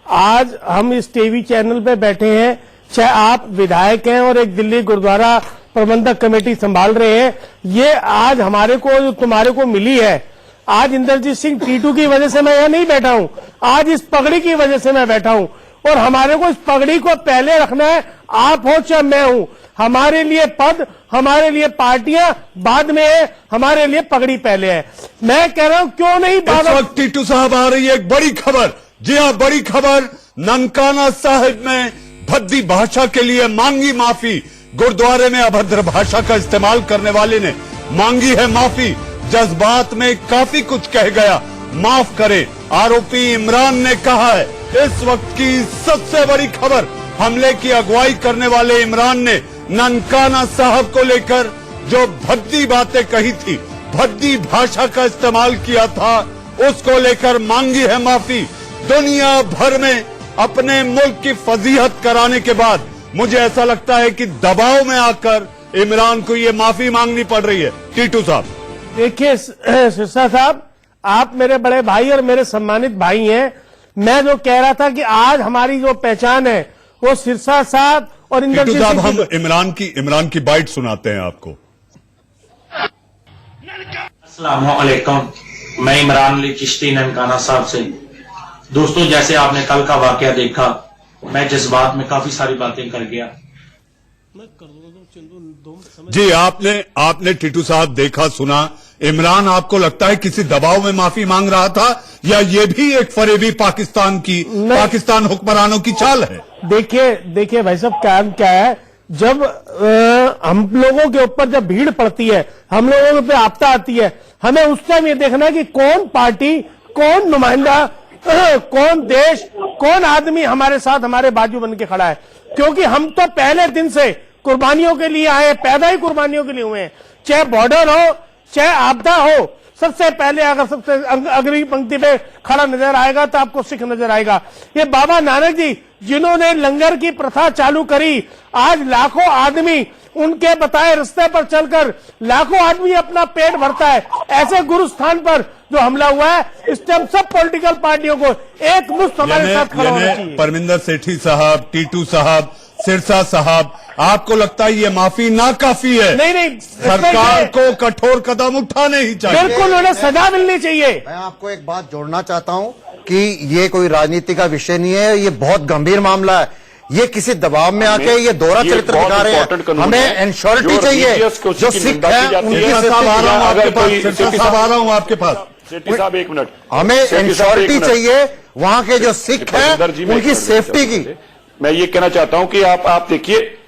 आज हम इस टीवी चैनल पे बैठे हैं, चाहे आप विधायक हैं और एक दिल्ली गुरुद्वारा प्रबंधक कमेटी संभाल रहे हैं, ये आज हमारे को जो तुम्हारे को मिली है, आज इंद्रजीत सिंह टीटू की वजह से मैं यहाँ नहीं बैठा हूँ, आज इस पगड़ी की वजह से मैं बैठा हूँ, और हमारे को इस पगड़ी को पहले रखना है, आप हो चाहे मैं हूं। हमारे लिए पद, हमारे लिए पार्टियां बाद में है, हमारे लिए पगड़ी पहले है। मैं कह रहा हूं, क्यों नहीं इस वक्त टीटू साहब आ रही है एक बड़ी खबर। जी हां, बड़ी खबर। ननकाना साहिब में भद्दी भाषा के लिए मांगी माफी। गुरुद्वारे में अभद्र भाषा का इस्तेमाल करने वाले ने मांगी है माफी। जज्बात में काफी कुछ कह गया, माफ करे। आरोपी इमरान ने कहा है। इस वक्त की सबसे बड़ी खबर, हमले की अगुवाई करने वाले इमरान ने ननकाना साहब को लेकर जो भद्दी बातें कही थी, भद्दी भाषा का इस्तेमाल किया था, उसको लेकर मांगी है माफी। दुनिया भर में अपने मुल्क की फजीहत कराने के बाद मुझे ऐसा लगता है कि दबाव में आकर इमरान को ये माफी मांगनी पड़ रही है। टीटू साहब, देखिए सिरसा साहब, आप मेरे बड़े भाई और मेरे सम्मानित भाई हैं। मैं जो कह रहा था कि आज हमारी जो पहचान है वो सिरसा साहब और इंद्रजीत साहब, हम इमरान की बाइट सुनाते हैं आपको। अस्सलाम वालेकुम, मैं इमरान अली चिश्ती ननकाना साहब से। दोस्तों, जैसे आपने कल का वाकया देखा, मैं जज्बात में काफी सारी बातें कर गया। जी, आपने टीटू साहब देखा, सुना। इमरान, आपको लगता है किसी दबाव में माफी मांग रहा था, या ये भी एक फरेबी पाकिस्तान हुक्मरानों की चाल है? देखिए भाई साहब, काम क्या है, जब हम लोगों के ऊपर जब भीड़ पड़ती है, हम लोगों पे आपदा आती है, हमें उस टाइम ये देखना है कि कौन पार्टी, कौन नुमाइंदा, कौन देश, कौन आदमी हमारे साथ, हमारे बाजू बन के खड़ा है। क्योंकि हम तो पहले दिन से कुर्बानियों के लिए आए, पैदा ही कुर्बानियों के लिए हुए हैं। चाहे बॉर्डर हो, चाहे आपदा हो, सबसे पहले अगर सबसे अग्रणी पंक्ति पे खड़ा नजर आएगा तो आपको सिख नजर आएगा। ये बाबा नानक जी जिन्होंने लंगर की प्रथा चालू करी, आज लाखों आदमी उनके बताए रास्ते पर चलकर लाखों आदमी अपना पेट भरता है। ऐसे गुरु स्थान पर जो हमला हुआ है, इस टाइम सब पॉलिटिकल पार्टियों को एक मुश्त हमारे साथ खड़ा होना चाहिए। परमिंदर सेठी साहब, टीटू साहब, सिरसा साहब, आपको लगता है ये माफी नाकाफी है? नहीं, सरकार को कठोर कदम उठाने ही चाहिए। बिल्कुल, उन्हें सजा मिलनी चाहिए। मैं आपको एक बात जोड़ना चाहता हूं कि ये कोई राजनीति का विषय नहीं है, ये बहुत गंभीर मामला है। ये किसी दबाव में आके ये दोहरा चरित्र दिखा रहे हैं। हमें इंश्योरिटी चाहिए। जो सिख है उनकी साहब आ रहा हूं आपके पास। सेठी साहब एक मिनट, हमें इंश्योरिटी चाहिए वहां के जो सिख हैं उनकी सेफ्टी की। मैं ये कहना चाहता हूं कि आप देखिए,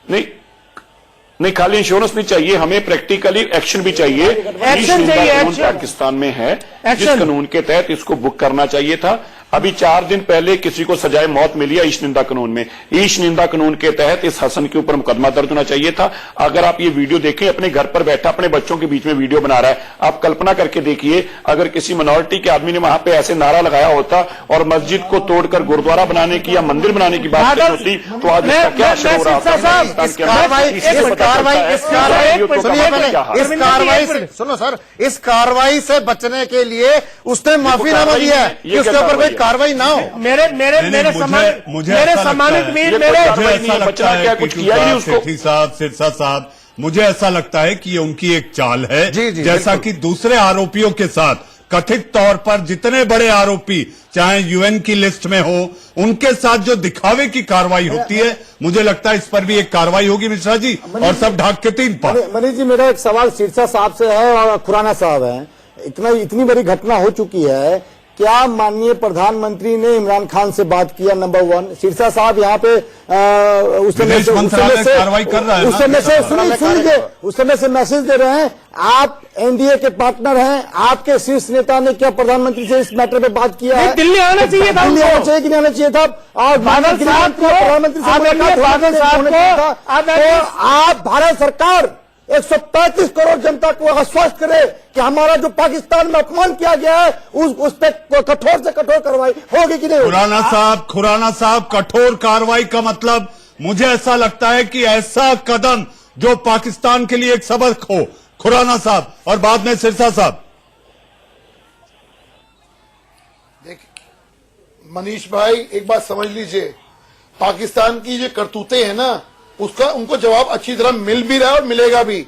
नहीं खाली इंश्योरेंस नहीं चाहिए, हमें प्रैक्टिकली एक्शन भी चाहिए। एक्शन चाहिए। कानून पाकिस्तान में है जिस कानून के तहत इसको बुक करना चाहिए था। अभी 4 दिन पहले किसी को सजाए मौत मिली है ईश निंदा कानून में। ईश निंदा कानून के तहत इस हसन के ऊपर मुकदमा दर्ज होना चाहिए था। अगर आप ये वीडियो देखें, अपने घर पर बैठा अपने बच्चों के बीच में वीडियो बना रहा है, आप कल्पना करके देखिए अगर किसी मिनॉरिटी के आदमी ने वहां पे ऐसे नारा लगाया होता और मस्जिद को तोड़कर गुरुद्वारा बनाने की या मंदिर बनाने की बात होती तो आज इसका क्या असर हो रहा था? सुनो सर, इस कार्रवाई से बचने के लिए उसने माफीनामा दिया है कि उसके ऊपर कोई कार्रवाई ना हो। मेरे सम्मानित वीर, कुछ किया ही नहीं उसको। सेठी साहब, सिरसा साहब, मुझे ऐसा लगता है कि ये उनकी एक चाल है। जैसा कि दूसरे आरोपियों के साथ कथित तौर पर जितने बड़े आरोपी चाहे यूएन की लिस्ट में हो, उनके साथ जो दिखावे की कार्रवाई होती है, मुझे लगता है इस पर भी एक कार्रवाई होगी मिश्रा जी, और सब ढाक के 3 पर। मनीष जी, मेरा एक सवाल सिरसा साहब से है और खुराना साहब है। इतनी बड़ी घटना हो चुकी है, क्या माननीय प्रधानमंत्री ने इमरान खान से बात किया? नंबर 1। सिरसा साहब यहाँ पे उस समय से मैसेज दे रहे हैं, आप एनडीए के पार्टनर हैं, आपके शीर्ष नेता ने क्या प्रधानमंत्री से इस मैटर पे बात किया है? दिल्ली आना चाहिए था, दिल्ली आना चाहिए कि नहीं आना चाहिए था? और बादल साहब को, प्रधानमंत्री से आप भारत सरकार 135 करोड़ जनता को आश्वस्त करे कि हमारा जो पाकिस्तान में अपमान किया गया है उस पर कठोर से कठोर कार्रवाई होगी कि नहीं होगी? खुराना साहब, कठोर कार्रवाई का मतलब मुझे ऐसा लगता है कि ऐसा कदम जो पाकिस्तान के लिए एक सबक हो। खुराना साहब और बाद में सिरसा साहब। देखिए मनीष भाई, एक बात समझ लीजिए, पाकिस्तान की जो करतूतें हैं ना, उसका उनको जवाब अच्छी तरह मिल भी रहा है और मिलेगा भी।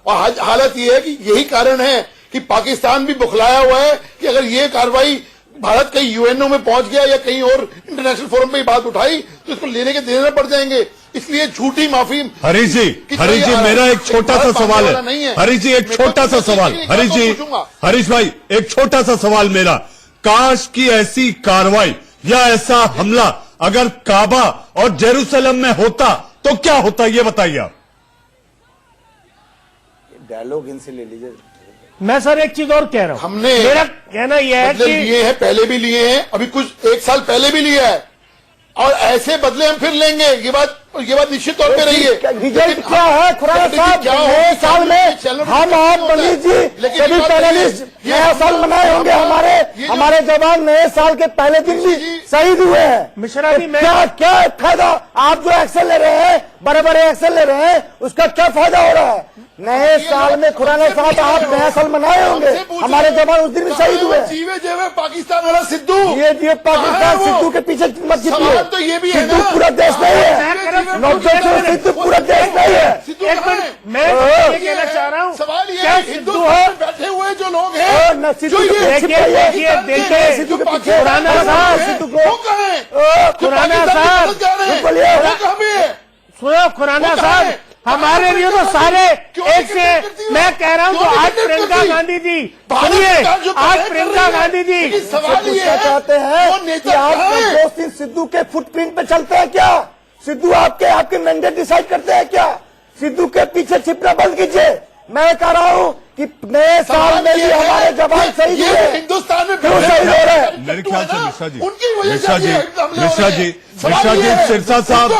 और हालत ये है कि यही कारण है कि पाकिस्तान भी बुखलाया हुआ है कि अगर ये कार्रवाई भारत कहीं यूएनओ में पहुंच गया या कहीं और इंटरनेशनल फोरम पे बात उठाई तो इसको लेने के देने पड़ जाएंगे। इसलिए झूठी माफी। हरीश जी, मेरा एक छोटा सा सवाल है। हरीश जी, एक छोटा सा सवाल। हरीश भाई, एक छोटा सा सवाल मेरा, काश की ऐसी कार्रवाई या ऐसा हमला अगर काबा और जेरूसलम में होता तो क्या होता, ये बताइए आप। डायलॉग इनसे ले लीजिए। मैं सर एक चीज और कह रहा हूं, मेरा कहना यह है कि लिए हैं, पहले भी लिए हैं, अभी कुछ 1 साल पहले भी लिया है और ऐसे बदले हम फिर लेंगे। ये बात निश्चित तौर पे रही है। रिजल्ट क्या है खुराना साहब? नए साल में हम आप मनीष जी सभी पैनलिस्ट नया साल मनाए होंगे। हमारे जवान नए साल के पहले दिन भी शहीद हुए हैं। मिश्रा जी, क्या फायदा? आप जो एक्शन ले रहे हैं, बड़े बड़े एक्शन ले रहे हैं, उसका क्या फायदा हो रहा है? नए साल में खुराना साहब आप नया साल मनाए होंगे, हमारे जवान उस दिन भी शहीद हुए। जीवे जेवे पाकिस्तान वाला सिद्धू, ये पाकिस्तान सिद्धू के पीछे मत जीतिए। तो ये भी है सिद्धू पूरा देश नहीं है, सिद्धू पूरा देश नहीं है। एक मिनट, मैं ये कहना चाह रहा हूँ, सवाल ये है हिंदुस्तान में बैठे हुए जो लोग हैं, सिद्धू के पीछे खुराना साहब, सुनो खुराना साहब, हमारे लिए तो सारे एक से। मैं कह रहा हूँ तो आज प्रियंका गांधी जी, सुनिए, आज प्रियंका गांधी जी सवाल ये चाहते हैं कि आप 2 दिन सिद्धू के फुटप्रिंट पे चलते हैं क्या? सिद्धू आपके मैंडेट डिसाइड करते हैं क्या? सिद्धू के पीछे छिपना बंद कीजिए। मैं कह रहा हूँ कि नए साल में भी हमारे जवान शहीद हुए, हिंदुस्तान में क्यों शहीद हो रहे हैं? मेरे ख्याल से मिश्रा जी, उनकी वजह से सिरसा साहब,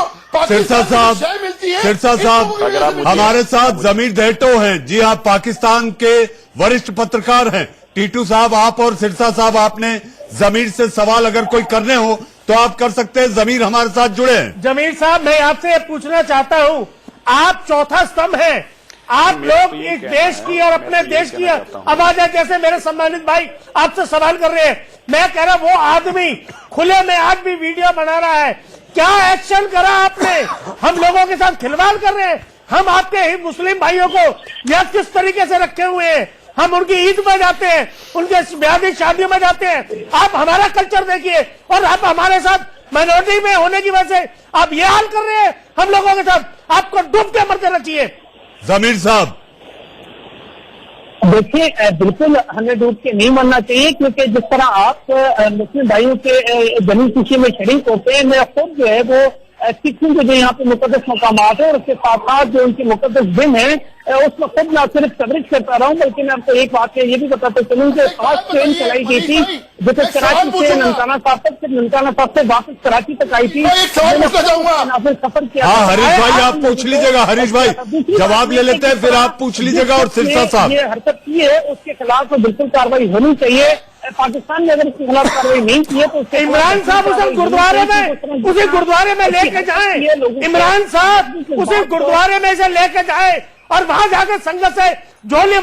है। सिरसा साहब हमारे साथ जमीर देहटो हैं। जी आप पाकिस्तान के वरिष्ठ पत्रकार हैं। टीटू साहब, आप और सिरसा साहब, आपने जमीर से सवाल अगर कोई करने हो तो आप कर सकते हैं। जमीर हमारे साथ जुड़े हैं। जमीर साहब, मैं आपसे पूछना चाहता हूं, आप चौथा स्तंभ हैं। आप लोग इस देश की और अपने देश की आवाज है। जैसे मेरे सम्मानित भाई आपसे सवाल कर रहे हैं, मैं कह रहा वो आदमी खुले में आज भी वीडियो बना रहा है। क्या एक्शन करा आपने? हम लोगों के साथ खिलवाड़ कर रहे हैं। हम आपके ही मुस्लिम भाइयों को यह किस तरीके से रखे हुए हैं। हम उनकी ईद में जाते हैं, उनके ब्याह शादियों में जाते हैं। आप हमारा कल्चर देखिए और आप हमारे साथ माइनॉरिटी में होने की वजह से आप ये हाल कर रहे हैं हम लोगों के साथ। आपको डूब के मरते रहिए। जमीर साहब, देखिए, बिल्कुल हमें डूब के नहीं मरना चाहिए, क्योंकि जिस तरह आप मुस्लिम भाइयों के जमीन खुशी में शरीक होते हैं, मैं खुद जो है वो सिखों के जो यहाँ पे मुकद्दस मकामात है और उसके साथ साथ जो उनके मुकद्दस दिन है उसमें खुद न सिर्फ कवरेज करता रहा हूँ, बल्कि मैं आपको एक बात ये भी बताते चलूँ कि 5 ट्रेन चलाई गई थी जो कि कराची से ननकाना साहब तक, फिर ननकाना साहब से वापस कराची तक आई थी। सफर किया। हाँ हरीश भाई, आप पूछ लीजिएगा। हरीश भाई जवाब ले लेते हैं, फिर आप पूछ लीजिएगा। और सिरसा साहब, ये हरकत की है उसके खिलाफ बिल्कुल कार्रवाई होनी चाहिए। पाकिस्तान ने अगर इसके खिलाफ कार्रवाई नहीं की है तो इमरान साहब उसे गुरुद्वारे में लेके जाए। इमरान साहब उसे गुरुद्वारे में से लेके जाए और वहां जाकर संगत से झोली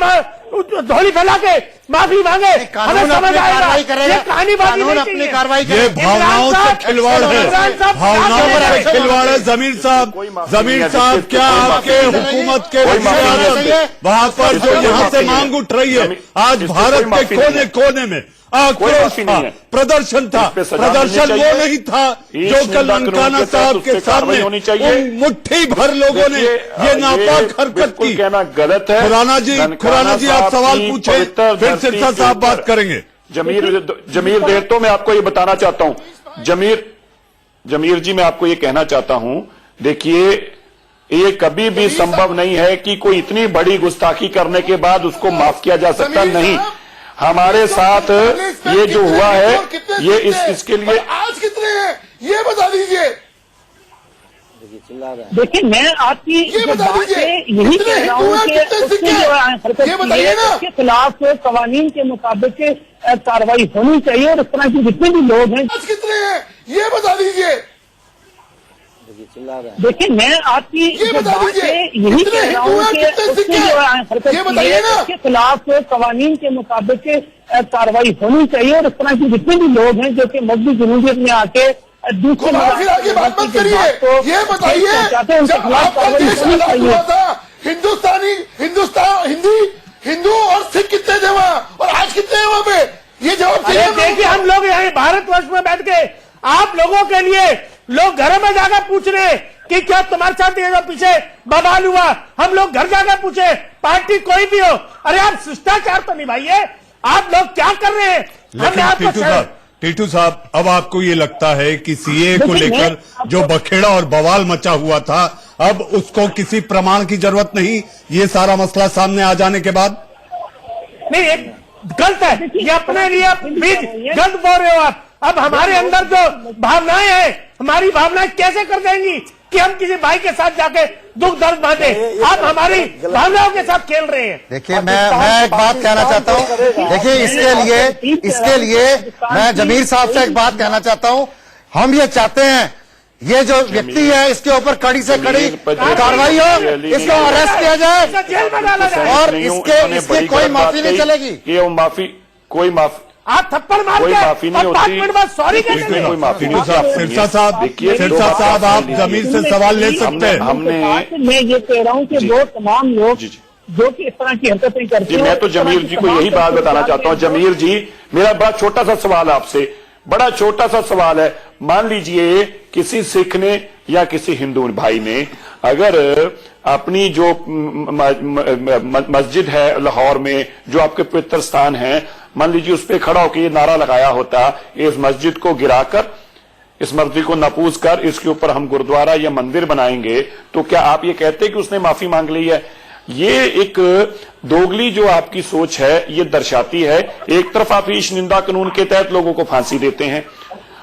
फैला के माफी मांगे। हमें समझ आएगा ये कहानी अपनी कार्रवाई। ये भावनाओं से खिलवाड़ है, भावनाओं से खिलवाड़ है। जमीर साहब, क्या आपके हुकूमत के वहां पर जो यहाँ से मांग उठ रही है, आज भारत के कोने कोने में आक्रोश था, प्रदर्शन था। प्रदर्शन वो नहीं था जो कल ननकाना साहब के सामने उन मुट्ठी भर लोगों ने ये नापाक हरकत की। कहना गलत है। खुराना जी आप सवाल पूछे, फिर सिरसा साहब बात करेंगे। जमीर देर तो मैं आपको ये बताना चाहता हूं, जमीर जी मैं आपको ये कहना चाहता हूं, देखिए ये कभी भी संभव नहीं है कि कोई इतनी बड़ी गुस्ताखी करने के बाद उसको माफ किया जा सकता नहीं। हमारे साथ ये जो हुआ है ये इसके लिए आज कितने हैं ये बता दीजिए। देखिए, मैं आपकी ये बता दीजिए यही कह रहा हूँ कि ये बताइए ना, के खिलाफ कवानीन के मुताबिक कार्रवाई होनी चाहिए और इस तरह के जितने भी लोग हैं। आज कितने हैं ये बता दीजिए। देखिए, मैं आपकी ये बता दीजिए यही कह रहा हूँ कि ये बताइए ना, के खिलाफ कवानीन के मुताबिक कार्रवाई होनी चाहिए और इस तरह के जितने भी लोग हैं जो कि मजहबी जमहूरियत में आके दूसरे की बात मत करिए। ये बताइए जब आपका देश आजाद हुआ था, हिंदू और सिख कितने थे वहाँ और आज कितने हैं वहाँ पे? ये जवाब देखिए, हम लोग यहाँ भारतवर्ष में बैठ के आप लोगों के लिए लोग घर में जाकर पूछ रहे हैं कि क्या तुम्हारे साथ ये जो पीछे बवाल हुआ, हम लोग घर जाकर पूछे, पार्टी कोई भी हो, अरे आप शिष्टाचार तो निभाइए। आप लोग क्या कर रहे हैं? हमने आपको टीटू साहब, अब आपको ये लगता है कि सीए को लेकर जो बखेड़ा और बवाल मचा हुआ था, अब उसको किसी प्रमाण की जरूरत नहीं, ये सारा मसला सामने आ जाने के बाद? नहीं, गलत है ये, अपने लिए गलत बोल रहे हो आप। अब हमारे अंदर जो भावनाएं हैं, हमारी भावनाएं कैसे कर देंगी कि हम किसी भाई के साथ जाके दुख दर्द बांटे? आप हमारी भावनाओं के साथ खेल रहे हैं। देखिए, मैं एक बात कहना चाहता हूँ। देखिए, इसके लिए मैं जमीर साहब से एक बात कहना चाहता हूँ। हम ये चाहते हैं ये जो व्यक्ति है इसके ऊपर कड़ी से कड़ी कार्रवाई हो, इसको अरेस्ट किया जाए और इसकी कोई माफी नहीं चलेगी। कोई माफी आप थप्पड़ मार कोई माफी नहीं होती, सॉरी कोई माफी नहीं होती। सिरसा साहब आप जमीर से सवाल ले सकते हैं। मैं ये कह रहा हूँ कि वो तमाम लोग जो कि इस तरह की हरकतें करते हैं, मैं तो जमीर जी को यही बात बताना चाहता हूँ। जमीर जी, मेरा बड़ा छोटा सा सवाल है आपसे, बड़ा छोटा सा सवाल है। मान लीजिए किसी सिख ने या किसी हिंदू भाई ने अगर अपनी जो मस्जिद है लाहौर में, जो आपके पवित्र स्थान है, मान लीजिए उस पर खड़ा होकर ये नारा लगाया होता, इस मस्जिद को गिराकर, इस मस्जिद को नपूज कर इसके ऊपर हम गुरुद्वारा या मंदिर बनाएंगे, तो क्या आप ये कहते कि उसने माफी मांग ली है? ये एक दोगली जो आपकी सोच है ये दर्शाती है। एक तरफ आप ईश निंदा कानून के तहत लोगों को फांसी देते हैं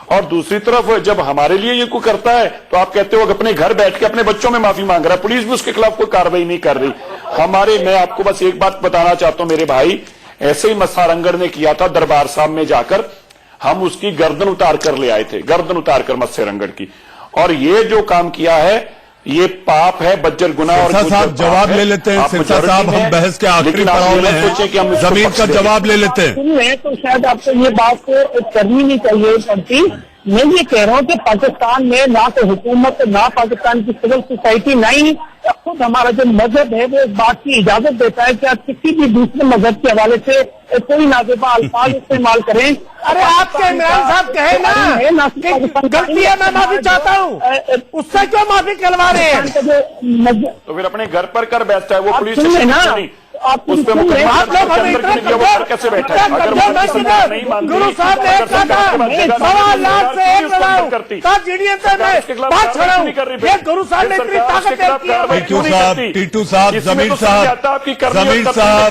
और दूसरी तरफ जब हमारे लिए ये कोई करता है तो आप कहते हो कि अपने घर बैठ के अपने बच्चों में माफी मांग रहा है, पुलिस भी उसके खिलाफ कोई कार्रवाई नहीं कर रही। मैं आपको बस एक बात बताना चाहता हूं मेरे भाई, ऐसे ही मस्सा रंगड़ ने किया था दरबार साहब में जाकर, हम उसकी गर्दन उतार कर ले आए थे, गर्दन उतार कर मस्से रंगड़ की। और ये जो काम किया है ये पाप है, बज्जर गुनाह। और साहब जवाब ले लेते हैं सिरसा साहब, हम बहस के आखिरी पड़ाव में हैं, जमीन का जवाब ले लेते हैं। तो शायद आपको ये बात करनी नहीं चाहिए पड़ती। मैं ये कह रहा हूँ कि पाकिस्तान में ना तो हुकूमत, ना पाकिस्तान की सिविल सोसाइटी, ना ही खुद हमारा जो मजहब है वो इस बात की इजाजत देता है कि आप किसी भी दूसरे मजहब के हवाले से कोई नाजेबा अल्फाज इस्तेमाल करें। अरे आपके इमरान साहब कहे ना कि गलती है, मैं माफी चाहता हूँ, उससे क्यों माफी करवा रहे हैं? तो फिर अपने घर पर कर बैठता है वो, पुलिस सुनिए स्टेशन ना, नहीं उस पर कैसे बैठा है? गुरु साहब ने एक कहा था 1.25 लाख से 1 लड़ाऊं, तब जीडीएस में बात छड़ाऊं, ये गुरु साहब ने इतनी ताकत टीटू साहब, टीटू साहब, जमीर साहब, जमीर साहब,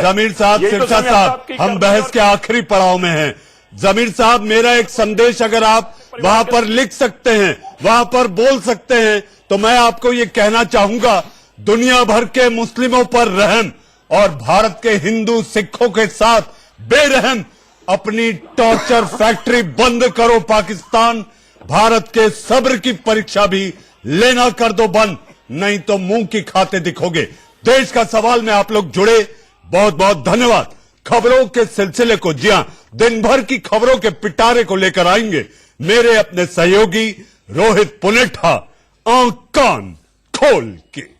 जमीर साहब, सिरसा साहब, हम बहस के आखिरी पड़ाव में हैं। जमीर साहब, मेरा एक संदेश अगर आप वहां पर लिख सकते हैं, वहां पर बोल सकते हैं, तो मैं आपको ये कहना चाहूंगा, दुनिया भर के मुस्लिमों पर रहम और भारत के हिंदू सिखों के साथ बेरहम अपनी टॉर्चर फैक्ट्री बंद करो पाकिस्तान। भारत के सब्र की परीक्षा भी लेना कर दो बंद, नहीं तो मुंह की खाते दिखोगे। देश का सवाल में आप लोग जुड़े, बहुत बहुत धन्यवाद। खबरों के सिलसिले को, जी हां, दिन भर की खबरों के पिटारे को लेकर आएंगे मेरे अपने सहयोगी रोहित पुनेठा, आंख कान खोल के।